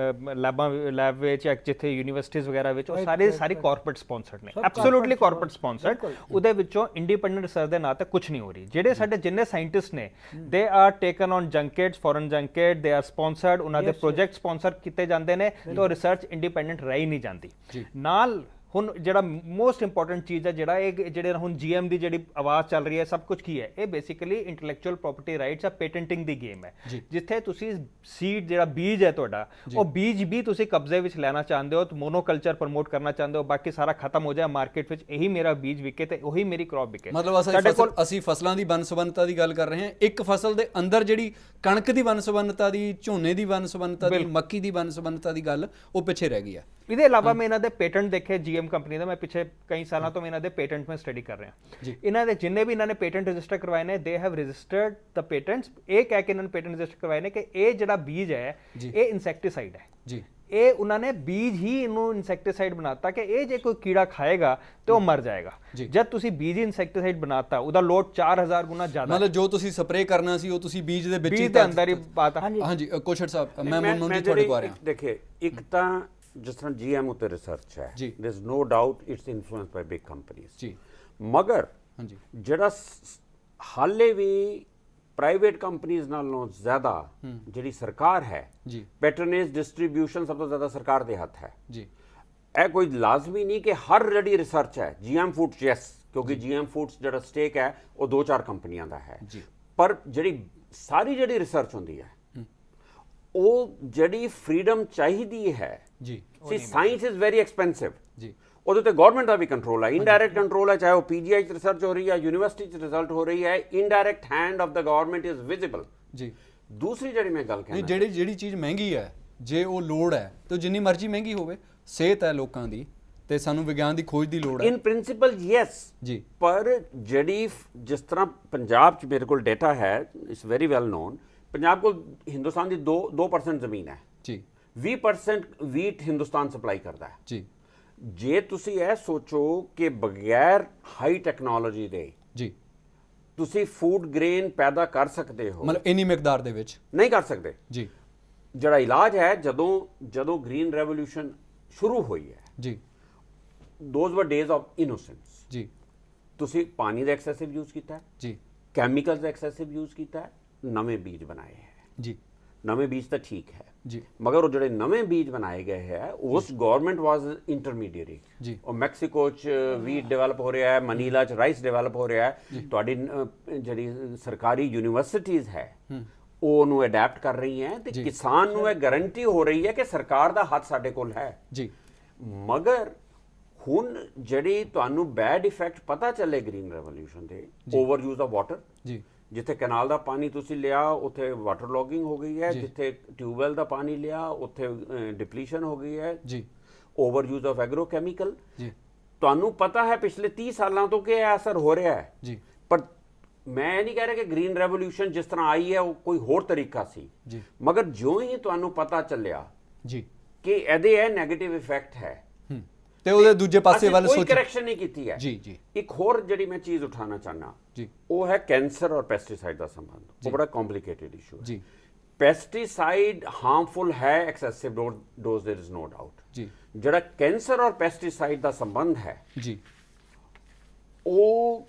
ਲੈਬ ਵਿੱਚ ਜਾਂ ਜਿੱਥੇ ਯੂਨੀਵਰਸਿਟੀਜ਼ ਵਗੈਰਾ ਵਿੱਚ, ਉਹ ਸਾਰੇ ਕਾਰਪੋਰੇਟ ਸਪਾਂਸਰਡ ਨੇ, ਐਬਸੋਲੂਟਲੀ ਕਾਰਪੋਰੇਟ ਸਪਾਂਸਰਡ। ਉਹਦੇ ਵਿੱਚੋਂ ਇੰਡੀਪੈਂਡੈਂਟ ਰਿਸਰਚ ਦੇ ਨਾਂ ਤੇ ਕੁਝ ਨਹੀਂ ਹੋ ਰਹੀ। ਜਿਹੜੇ ਸਾਡੇ ਜਿੰਨੇ ਸਾਇੰਟਿਸਟ ਨੇ, they are taken on junkets, foreign junket, they are sponsored, ਉਹਨਾਂ ਦੇ ਪ੍ਰੋਜੈਕਟ ਸਪਾਂਸਰ ਕੀਤੇ ਜਾਂਦੇ ਨੇ, ਤੇ ਉਹ ਰਿਸਰਚ ਇੰਡੀਪੈਂਡੈਂਟ ਰਹਿ ਨਹੀਂ ਜਾਂਦੀ। ਨਾਲ ਹੁਣ ਜਿਹੜਾ ਮੋਸਟ ਇੰਪੋਰਟੈਂਟ ਚੀਜ਼ ਹੈ, ਜਿਹੜਾ ਇਹ ਜਿਹੜੇ ਹੁਣ GM ਦੀ ਜਿਹੜੀ ਆਵਾਜ਼ ਚੱਲ ਰਹੀ ਹੈ, ਸਭ ਕੁਝ ਕੀ ਹੈ, ਇਹ ਬੇਸਿਕਲੀ ਇੰਟੈਲੈਕਚੁਅਲ ਪ੍ਰਾਪਰਟੀ ਰਾਈਟਸ ਆ, ਪੇਟੈਂਟਿੰਗ ਦੀ ਗੇਮ ਹੈ, ਜਿੱਥੇ ਤੁਸੀਂ ਸੀਡ ਜਿਹੜਾ ਬੀਜ ਹੈ ਤੁਹਾਡਾ, ਉਹ ਬੀਜ ਵੀ ਤੁਸੀਂ ਕਬਜ਼ੇ ਵਿੱਚ ਲੈਣਾ ਚਾਹੁੰਦੇ ਹੋ, ਮੋਨੋਕਲਚਰ ਪ੍ਰਮੋਟ ਕਰਨਾ ਚਾਹੁੰਦੇ ਹੋ, ਬਾਕੀ ਸਾਰਾ ਖਤਮ ਹੋ ਜਾਏ ਮਾਰਕੀਟ ਵਿੱਚ, ਇਹੀ ਮੇਰਾ ਬੀਜ ਵਿਕੇ ਤੇ ਉਹੀ ਮੇਰੀ ਕ੍ਰੌਪ ਵਿਕੇ। ਮਤਲਬ ਅਸੀਂ ਫਸਲਾਂ ਦੀ ਵੰਨ-ਸੁਵੰਨਤਾ ਦੀ ਗੱਲ ਕਰ ਰਹੇ ਹਾਂ। ਇੱਕ ਫਸਲ ਦੇ ਅੰਦਰ ਜਿਹੜੀ ਕਣਕ ਦੀ ਵੰਨ-ਸੁਵੰਨਤਾ ਦੀ, ਝੋਨੇ ਦੀ ਵੰਨ-ਸੁਵੰਨਤਾ ਦੀ, ਮੱਕੀ ਦੀ ਵੰਨ-ਸੁਵੰਨਤਾ ਦੀ ਗੱਲ ਉਹ ਪਿੱਛੇ ਰਹਿ ਗਈ ਹੈ। ਇਹਦੇ ਇਲਾਵਾ ਮੈਂ ਇਹਨਾਂ ਦੇ ਪੇਟੈਂਟ ਦੇਖੇ GM ਕੰਪਨੀ ਦਾ, ਮੈਂ ਪਿੱਛੇ ਕਈ ਸਾਲਾਂ ਤੋਂ ਮੈਂ ਇਹਨਾਂ ਦੇ ਪੇਟੈਂਟ ਮੈਂ ਸਟੱਡੀ ਕਰ ਰਿਹਾ। ਇਹਨਾਂ ਦੇ ਜਿੰਨੇ ਵੀ ਇਹਨਾਂ ਨੇ ਪੇਟੈਂਟ ਰਜਿਸਟਰ ਕਰਵਾਏ ਨੇ, they have registered the patents, ਇਹ ਕਹਿ ਕੇ ਇਹਨਾਂ ਨੇ ਪੇਟੈਂਟ ਰਜਿਸਟਰ ਕਰਵਾਏ ਨੇ ਕਿ ਇਹ ਜਿਹੜਾ ਬੀਜ ਹੈ ਇਹ ਇਨਸੈਕਟੀਸਾਈਡ ਹੈ ਜੀ। ਇਹ ਉਹਨਾਂ ਨੇ ਬੀਜ ਹੀ ਇਹਨੂੰ ਇਨਸੈਕਟੀਸਾਈਡ ਬਣਾਤਾ ਕਿ ਇਹ ਜੇ ਕੋਈ ਕੀੜਾ ਖਾਏਗਾ ਤੇ ਉਹ ਮਰ ਜਾਏਗਾ। ਜਦ ਤੁਸੀਂ ਬੀਜ ਇਨਸੈਕਟੀਸਾਈਡ ਬਣਾਤਾ, ਉਹਦਾ ਲੋਡ 4000 ਗੁਣਾ ਜ਼ਿਆਦਾ, ਮਤਲਬ ਜੋ ਤੁਸੀਂ ਸਪਰੇਅ ਕਰਨਾ ਸੀ ਉਹ ਤੁਸੀਂ ਬੀਜ ਦੇ ਵਿੱਚ ਬੀਜ ਦੇ ਅੰਦਰ ਹੀ ਪਾਤਾ। ਹਾਂਜੀ ਕੋਸ਼ਟ ਸਾਹਿਬ, ਮੈਂ ਮੁੰਡੀ ਤੁਹਾਡੇ ਕੋਲ ਆ ਰਿਹਾ। ਦੇਖਿਏ, ਇੱਕ ਤਾਂ ਜਿਸ ਤਰ੍ਹਾਂ GM ਉੱਤੇ ਰਿਸਰਚ ਹੈ, there is no doubt it's influenced by big companies ਜੀ, ਮਗਰ ਜਿਹੜਾ ਹਾਲੇ ਵੀ ਪ੍ਰਾਈਵੇਟ ਕੰਪਨੀਜ਼ ਨਾਲੋਂ ਜ਼ਿਆਦਾ ਜਿਹੜੀ ਸਰਕਾਰ ਹੈ ਜੀ, ਪੈਟਰਨੇਜ ਡਿਸਟ੍ਰੀਬਿਊਸ਼ਨ ਸਭ ਤੋਂ ਜ਼ਿਆਦਾ ਸਰਕਾਰ ਦੇ ਹੱਥ ਹੈ ਜੀ। ਇਹ ਕੋਈ ਲਾਜ਼ਮੀ ਨਹੀਂ ਕਿ ਹਰ ਜਿਹੜੀ ਰਿਸਰਚ ਹੈ GM ਫੂਡਸ, ਯੈਸ, ਕਿਉਂਕਿ GM ਫੂਡਸ ਜਿਹੜਾ ਸਟੇਕ ਹੈ ਉਹ 2-4 ਕੰਪਨੀਆਂ ਦਾ ਹੈ, ਪਰ ਜਿਹੜੀ ਸਾਰੀ ਜਿਹੜੀ ਰਿਸਰਚ ਹੁੰਦੀ ਹੈ ਉਹ ਜਿਹੜੀ ਫਰੀडम ਚਾਹੀਦੀ ਹੈ ਜੀ। ਸੀ ਸਾਇੰਸ ਇਜ਼ ਵੈਰੀ ਐਕਸਪੈਂਸਿਵ ਜੀ, ਉਹਦੇ ਤੇ ਗਵਰਨਮੈਂਟ ਦਾ ਵੀ ਕੰਟਰੋਲ ਹੈ, ਇਨਡਾਇਰੈਕਟ ਕੰਟਰੋਲ ਹੈ, ਚਾਹੇ ਉਹ PGI ਚ ਰਿਸਰਚ ਹੋ ਰਹੀ ਹੈ, ਯੂਨੀਵਰਸਿਟੀ ਚ ਰਿਜ਼ਲਟ ਹੋ ਰਹੀ ਹੈ, indirect hand of the government is visible ਜੀ। ਦੂਸਰੀ ਜਿਹੜੀ ਮੈਂ ਗੱਲ ਕਹਿੰਦਾ, ਜਿਹੜੀ ਚੀਜ਼ ਮਹਿੰਗੀ ਹੈ, ਜੇ ਉਹ ਲੋੜ ਹੈ ਤੇ ਜਿੰਨੀ ਮਰਜ਼ੀ ਮਹਿੰਗੀ ਹੋਵੇ, ਸਿਹਤ ਹੈ ਲੋਕਾਂ ਦੀ ਤੇ ਸਾਨੂੰ ਵਿਗਿਆਨ ਦੀ ਖੋਜ ਦੀ ਲੋੜ ਹੈ। ਇਨ ਪ੍ਰਿੰਸੀਪਲ ਯੈਸ ਜੀ, ਪਰ ਜਿਹੜੀ ਜਿਸ ਤਰ੍ਹਾਂ ਪੰਜਾਬ ਚ ਮੇਰੇ ਕੋਲ ਡੇਟਾ ਹੈ, it's very well non, Punjab ਕੋਲ ਹਿੰਦੁਸਤਾਨ ਦੀ 2% ਜ਼ਮੀਨ ਹੈ ਜੀ, 20% ਵੀਟ ਹਿੰਦੁਸਤਾਨ ਸਪਲਾਈ ਕਰਦਾ ਹੈ ਜੀ। ਜੇ ਤੁਸੀਂ ਇਹ ਸੋਚੋ ਕਿ ਬਗੈਰ ਹਾਈ ਟੈਕਨੋਲੋਜੀ ਦੇ ਜੀ ਤੁਸੀਂ ਫੂਡ ਗ੍ਰੇਨ ਪੈਦਾ ਕਰ ਸਕਦੇ ਹੋ, ਮਤਲਬ ਇੰਨੀ ਮਿਕਦਾਰ ਦੇ ਵਿੱਚ ਨਹੀਂ ਕਰ ਸਕਦੇ ਜੀ। ਜਿਹੜਾ ਇਲਾਜ ਹੈ, ਜਦੋਂ ਗ੍ਰੀਨ ਰੈਵੋਲੂਸ਼ਨ ਸ਼ੁਰੂ ਹੋਈ ਹੈ ਜੀ, ਦੋਜ਼ ਵਰ ਡੇਜ਼ ਆਫ ਇਨੋਸੈਂਸ ਜੀ। ਤੁਸੀਂ ਪਾਣੀ ਦਾ ਐਕਸੈਸਿਵ ਯੂਜ਼ ਕੀਤਾ ਹੈ ਜੀ, ਕੈਮੀਕਲਸ ਦਾ ਐਕਸੈਸਿਵ ਯੂਜ਼ ਕੀਤਾ ਹੈ, ਨਵੇਂ ਬੀਜ ਬਣਾਏ ਹੈ ਜੀ। ਨਵੇਂ ਬੀਜ ਤਾਂ ਠੀਕ ਹੈ ਜੀ, ਮਗਰ ਉਹ ਜਿਹੜੇ ਨਵੇਂ ਬੀਜ ਬਣਾਏ ਗਏ ਹੈ, ਉਸ ਗਵਰਨਮੈਂਟ ਵਾਜ਼ ਇੰਟਰਮੀਡੀਏਟ ਜੀ। ਉਹ ਮੈਕਸੀਕੋ ਚ ਵੀਟ ਡਿਵੈਲਪ ਹੋ ਰਿਹਾ ਹੈ, ਮਨੀਲਾ ਚ ਰਾਈਸ ਡਿਵੈਲਪ ਹੋ ਰਿਹਾ ਹੈ, ਤੁਹਾਡੀ ਜਿਹੜੀ ਸਰਕਾਰੀ ਯੂਨੀਵਰਸਿਟੀਜ਼ ਹੈ ਉਹ ਉਹਨੂੰ ਅਡੈਪਟ ਕਰ ਰਹੀ ਹੈ, ਤੇ ਕਿਸਾਨ ਨੂੰ ਇਹ ਗਾਰੰਟੀ ਹੋ ਰਹੀ ਹੈ ਕਿ ਸਰਕਾਰ ਦਾ ਹੱਥ ਸਾਡੇ ਕੋਲ ਹੈ ਜੀ। ਮਗਰ ਹੁਣ ਜਿਹੜੀ ਤੁਹਾਨੂੰ ਬੈਡ ਇਫੈਕਟ ਪਤਾ ਚੱਲੇ ਗ੍ਰੀਨ ਰੈਵੋਲੂਸ਼ਨ ਦੇ, ਓਵਰ ਯੂਜ਼ ਆਫ ਵਾਟਰ ਜੀ। ਜਿੱਥੇ ਕੈਨਾਲ ਦਾ ਪਾਣੀ ਤੁਸੀਂ ਲਿਆ ਉੱਥੇ ਵਾਟਰ ਲੌਗਿੰਗ ਹੋ ਗਈ ਹੈ, ਜਿੱਥੇ ਟਿਊਬਵੈਲ ਦਾ ਪਾਣੀ ਲਿਆ ਉੱਥੇ ਡਿਪਲੀਸ਼ਨ ਹੋ ਗਈ ਹੈ ਜੀ। Over use of agro chemical ਜੀ, ਤੁਹਾਨੂੰ ਪਤਾ ਹੈ ਪਿਛਲੇ 30 ਸਾਲਾਂ ਤੋਂ ਕਿ ਇਹ ਅਸਰ ਹੋ ਰਿਹਾ ਹੈ ਜੀ। ਪਰ ਮੈਂ ਨਹੀਂ ਕਹਿ ਰਿਹਾ ਕਿ ਗ੍ਰੀਨ ਰੈਵੋਲੂਸ਼ਨ ਜਿਸ ਤਰ੍ਹਾਂ ਆਈ ਹੈ ਉਹ ਕੋਈ ਹੋਰ ਤਰੀਕਾ ਸੀ ਜੀ, ਮਗਰ ਜਿਉਂ ਹੀ ਤੁਹਾਨੂੰ ਪਤਾ ਚੱਲਿਆ ਜੀ ਕਿ ਇਹਦੇ ਇਹ ਨੈਗੇਟਿਵ ਇਫੈਕਟ ਹੈ ਤੇ ਉਹਦੇ ਦੂਜੇ ਪਾਸੇ ਵੱਲ ਕੋਈ ਕਰੈਕਸ਼ਨ ਨਹੀਂ ਕੀਤੀ ਹੈ ਜੀ ਜੀ। ਇੱਕ ਹੋਰ ਜਿਹੜੀ ਮੈਂ ਚੀਜ਼ ਉਠਾਉਣਾ ਚਾਹਨਾ ਜੀ, ਉਹ ਹੈ ਕੈਂਸਰ ਔਰ ਪੈਸਟੀਸਾਈਡ ਦਾ ਸੰਬੰਧ। ਉਹ ਬੜਾ ਕੰਪਲਿਕੇਟਡ ਇਸ਼ੂ ਹੈ ਜੀ। ਪੈਸਟੀਸਾਈਡ ਹਾਰਮਫੁਲ ਹੈ, excessive dose there is no doubt ਜੀ। ਜਿਹੜਾ ਕੈਂਸਰ ਔਰ ਪੈਸਟੀਸਾਈਡ ਦਾ ਸੰਬੰਧ ਹੈ ਜੀ, ਉਹ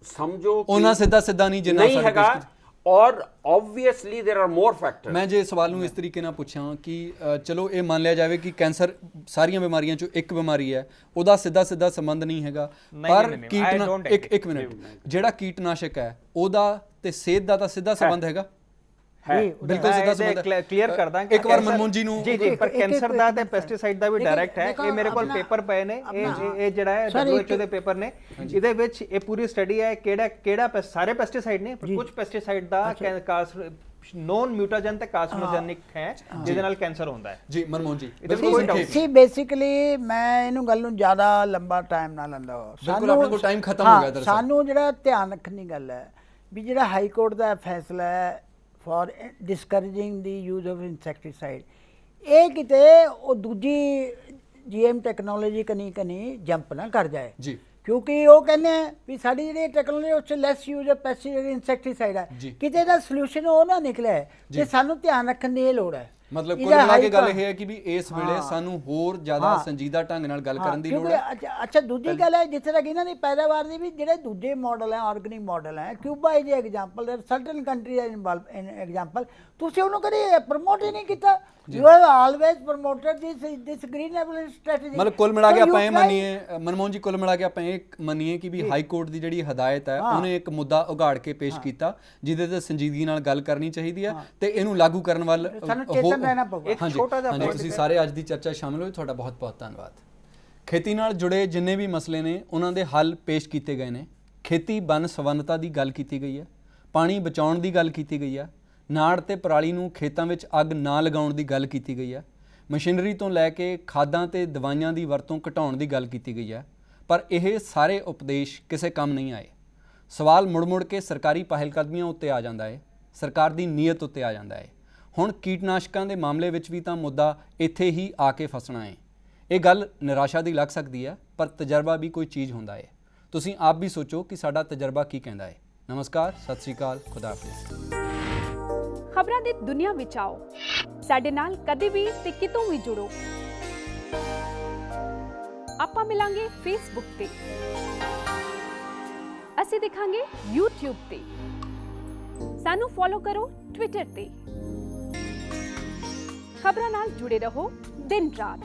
ਸਮਝੋ ਕਿ ਉਹਨਾਂ ਸਿੱਧਾ ਨਹੀਂ ਜਿੰਨਾ ਨਹੀਂ ਹੈਗਾ, ਔਰ obviously there are more factors। ਮੈਂ ਜੇ ਸਵਾਲ ਨੂੰ ਇਸ ਤਰੀਕੇ ਨਾਲ ਪੁੱਛਾਂ ਕਿ ਚਲੋ ਇਹ ਮੰਨ ਲਿਆ ਜਾਵੇ ਕਿ ਕੈਂਸਰ ਸਾਰੀਆਂ ਬਿਮਾਰੀਆਂ ਚੋਂ ਇੱਕ ਬਿਮਾਰੀ ਹੈ, ਉਹਦਾ ਸਿੱਧਾ ਸੰਬੰਧ ਨਹੀਂ ਹੈਗਾ, ਪਰ ਇੱਕ ਮਿੰਟ, ਜਿਹੜਾ ਕੀਟਨਾਸ਼ਕ ਹੈ ਉਹਦਾ ਤੇ ਸਿਹਤ ਦਾ ਤਾਂ ਸਿੱਧਾ ਸੰਬੰਧ ਹੈਗਾ। ਬਿਲਕੁਲ ਸਿੱਧਾ ਸੰਬੰਧ ਕਲੀਅਰ ਕਰ ਦਾਂਗੇ ਇੱਕ ਵਾਰ ਮਨਮੋਹਨ ਜੀ ਨੂੰ ਜੀ। ਪਰ ਕੈਂਸਰ ਦਾ ਤੇ ਪੈਸਟੀਸਾਈਡ ਦਾ ਵੀ ਡਾਇਰੈਕਟ ਹੈ। ਇਹ ਮੇਰੇ ਕੋਲ ਪੇਪਰ ਪਏ ਨੇ, ਇਹ ਜਿਹੜਾ ਹੈ WHO ਦੇ ਪੇਪਰ ਨੇ, ਇਹਦੇ ਵਿੱਚ ਇਹ ਪੂਰੀ ਸਟੱਡੀ ਹੈ ਕਿਹੜਾ ਸਾਰੇ ਪੈਸਟੀਸਾਈਡ ਨੇ, ਪਰ ਕੁਝ ਪੈਸਟੀਸਾਈਡ ਦਾ ਨੋਨ ਮਿਊਟਾਜਨ ਤੇ ਕਾਰਸਿਨੋਜੈਨਿਕ ਹੈ ਜਿਹਦੇ ਨਾਲ ਕੈਂਸਰ ਹੁੰਦਾ ਹੈ। ਜੀ ਮਨਮੋਹਨ ਜੀ ਇਹਦੇ ਵਿੱਚ ਕੋਈ doubt ਸੀ ਬੇਸਿਕਲੀ ਮੈਂ ਇਹਨੂੰ ਗੱਲ ਨੂੰ ਜ਼ਿਆਦਾ ਲੰਬਾ ਟਾਈਮ ਨਾ ਲੈਂਦਾ ਬਿਲਕੁਲ, ਆਪਣੇ ਕੋਲ time ਖਤਮ ਹੋ ਗਿਆ ਦਰਅਸਲ। ਸਾਨੂੰ ਜਿਹੜਾ ਧਿਆਨ ਰੱਖਣ ਦੀ ਗੱਲ ਹੈ ਵੀ ਜਿਹੜਾ ਹਾਈ ਕੋਰਟ ਦਾ ਫੈਸਲਾ ਹੈ for ਡਿਸਕਰੇਜਿੰਗ the use of insecticide, ਇਹ ਕਿਤੇ ਉਹ ਦੂਜੀ ਜੀਐਮ ਟੈਕਨੋਲੋਜੀ ਕਨੀ ਜੰਪ ਨਾ ਕਰ ਜਾਏ ਜੀ, ਕਿਉਂਕਿ ਉਹ ਕਹਿੰਦੇ ਆ ਵੀ ਸਾਡੀ ਜਿਹੜੀ ਟੈਕਨੋਲੋਜੀ ਉਸ 'ਚ ਲੈਸ ਯੂਜ਼ ਆਫ ਪੈਸਟੀਸਾਈਡ ਇਨਸੈਕਟੀਸਾਈਡ ਹੈ, ਜੀ। ਕਿਤੇ ਦਾ ਸੋਲੂਸ਼ਨ ਉਹ ਨਾ ਨਿਕਲਿਆ ਤੇ ਸਾਨੂੰ ਧਿਆਨ ਰੱਖਣ ਦੀ ਇਹ ਲੋੜ ਹੈ। ਮਤਲਬ ਕੁੱਲ ਇਹਦਾ ਮਿਲਾ ਕੇ high ਗੱਲ court- ਇਹ ਹੈ ਕਿ ਵੀ ਇਸ ਵੇਲੇ ਹਾਂ। ਸਾਨੂੰ ਹੋਰ ਜ਼ਿਆਦਾ ਹਾਂ। ਸੰਜੀਦਾ ਢੰਗ ਨਾਲ ਗੱਲ ਹਾਂ, ਕਰਨ ਦੀ ਲੋੜ ਕਿਉਂਕਿ ਹੈ। ਅੱਛਾ ਦੂਜੀ ਗੱਲ ਹੈ ਜਿਸ ਤਰ੍ਹਾਂ ਕਿ ਇਹਨਾਂ ਦੀ ਪੈਦਾਵਾਰ ਦੀ ਵੀ ਜਿਹੜੇ ਦੂਜੇ ਮਾਡਲ ਹੈ ਆਰਗੈਨਿਕ ਮਾਡਲ ਹੈ, Cuba is example, there certain country ਹੈ ਇਨਵੋਲਵ ਇਨ ਐਗਜ਼ਾਮਪਲ, ਤੁਸੀਂ ਉਹਨੂੰ ਕਦੇ ਪ੍ਰਮੋਟ ਹੀ ਨਹੀਂ ਕੀਤਾ। You have always promoted this green revolution strategy. ਮਤਲਬ ਕੁੱਲ ਮਿਲਾ ਕੇ ਆਪਾਂ ਇਹ ਮੰਨੀਏ ਮਨਮੋਹਨ ਜੀ, ਕੁੱਲ ਮਿਲਾ ਕੇ ਆਪਾਂ ਇਹ ਮੰਨੀਏ ਕਿ ਵੀ ਹਾਈ ਕੋਰਟ ਦੀ ਜਿਹੜੀ ਹਦਾਇਤ ਹੈ ਉਹਨੇ ਇੱਕ ਮੁੱਦਾ ਉਘਾੜ ਕੇ ਪੇਸ਼ ਕੀਤਾ ਜਿਹਦੇ ਤੇ ਸੰਜੀਦਗੀ ਨਾਲ ਗੱਲ ਕਰਨੀ ਚਾਹੀਦੀ ਹੈ ਤੇ ਇਹਨੂੰ ਲਾਗੂ ਕਰਨ ਵੱਲ ਸਾਨੂੰ ਚੇਤਨ ਰਹਿਣਾ ਪਊਗਾ। ਹਾਂਜੀ, ਛੋਟਾ ਜਿਹਾ ਹਾਂਜੀ, point ਤੁਸੀਂ ਸਾਰੇ ਅੱਜ ਦੀ ਚਰਚਾ ਸ਼ਾਮਿਲ ਹੋਏ, ਤੁਹਾਡਾ ਬਹੁਤ ਬਹੁਤ ਧੰਨਵਾਦ। ਖੇਤੀ ਨਾਲ ਜੁੜੇ ਜਿੰਨੇ ਵੀ ਮਸਲੇ ਨੇ ਉਹਨਾਂ ਦੇ ਹੱਲ ਪੇਸ਼ ਕੀਤੇ ਗਏ ਨੇ। ਖੇਤੀ ਬਨ ਸਵੰਨਤਾ ਦੀ ਗੱਲ ਕੀਤੀ ਗਈ ਹੈ, ਪਾਣੀ ਬਚਾਉਣ ਦੀ ਗੱਲ ਕੀਤੀ ਗਈ ਹੈ, ਨਾੜ ਤੇ ਪਰਾਲੀ ਨੂੰ ਖੇਤਾਂ ਵਿੱਚ ਅੱਗ ਨਾ ਲਗਾਉਣ ਦੀ ਗੱਲ ਕੀਤੀ ਗਈ ਹੈ, ਮਸ਼ੀਨਰੀ ਤੋਂ ਲੈ ਕੇ ਖਾਦਾਂ ਤੇ ਦਵਾਈਆਂ ਦੀ ਵਰਤੋਂ ਘਟਾਉਣ ਦੀ ਗੱਲ ਕੀਤੀ ਗਈ ਹੈ। ਪਰ ਇਹ ਸਾਰੇ ਉਪਦੇਸ਼ ਕਿਸੇ ਕੰਮ ਨਹੀਂ ਆਏ। ਸਵਾਲ ਮੁੜ-ਮੁੜ ਕੇ ਸਰਕਾਰੀ ਪਹਿਲਕਦਮੀਆਂ ਉੱਤੇ ਆ ਜਾਂਦਾ ਹੈ, ਸਰਕਾਰ ਦੀ ਨੀਅਤ ਉੱਤੇ ਆ ਜਾਂਦਾ ਹੈ। ਹੁਣ ਕੀਟਨਾਸ਼ਕਾਂ ਦੇ ਮਾਮਲੇ ਵਿੱਚ ਵੀ ਤਾਂ ਮੁੱਦਾ ਇੱਥੇ ਹੀ ਆ ਕੇ ਫਸਣਾ ਹੈ। ਇਹ ਗੱਲ ਨਿਰਾਸ਼ਾ ਦੀ ਲੱਗ ਸਕਦੀ ਹੈ, ਪਰ ਤਜਰਬਾ ਵੀ ਕੋਈ ਚੀਜ਼ ਹੁੰਦਾ ਹੈ। ਤੁਸੀਂ ਆਪ ਵੀ ਸੋਚੋ ਕਿ ਸਾਡਾ ਤਜਰਬਾ ਕੀ ਕਹਿੰਦਾ ਹੈ। ਨਮਸਕਾਰ, ਸਤਿ ਸ਼੍ਰੀ ਅਕਾਲ, ਖੁਦਾ ਹਾਫਿਜ਼। ਖਬਰਾਂ ਦੀ ਦੁਨੀਆ ਵਿੱਚ ਆਓ, ਸਾਡੇ ਨਾਲ ਕਦੇ ਵੀ ਤੇ ਕਿਤੋਂ ਵੀ ਜੁੜੋ। ਆਪਾਂ ਮਿਲਾਂਗੇ ਫੇਸਬੁੱਕ ਤੇ, ਅਸੀਂ ਦਿਖਾਂਗੇ YouTube ਤੇ, ਸਾਨੂੰ ਫੋਲੋ ਕਰੋ ਟਵਿੱਟਰ ਤੇ। ਖਬਰਾਂ ਨਾਲ ਜੁੜੇ ਰਹੋ ਦਿਨ ਰਾਤ।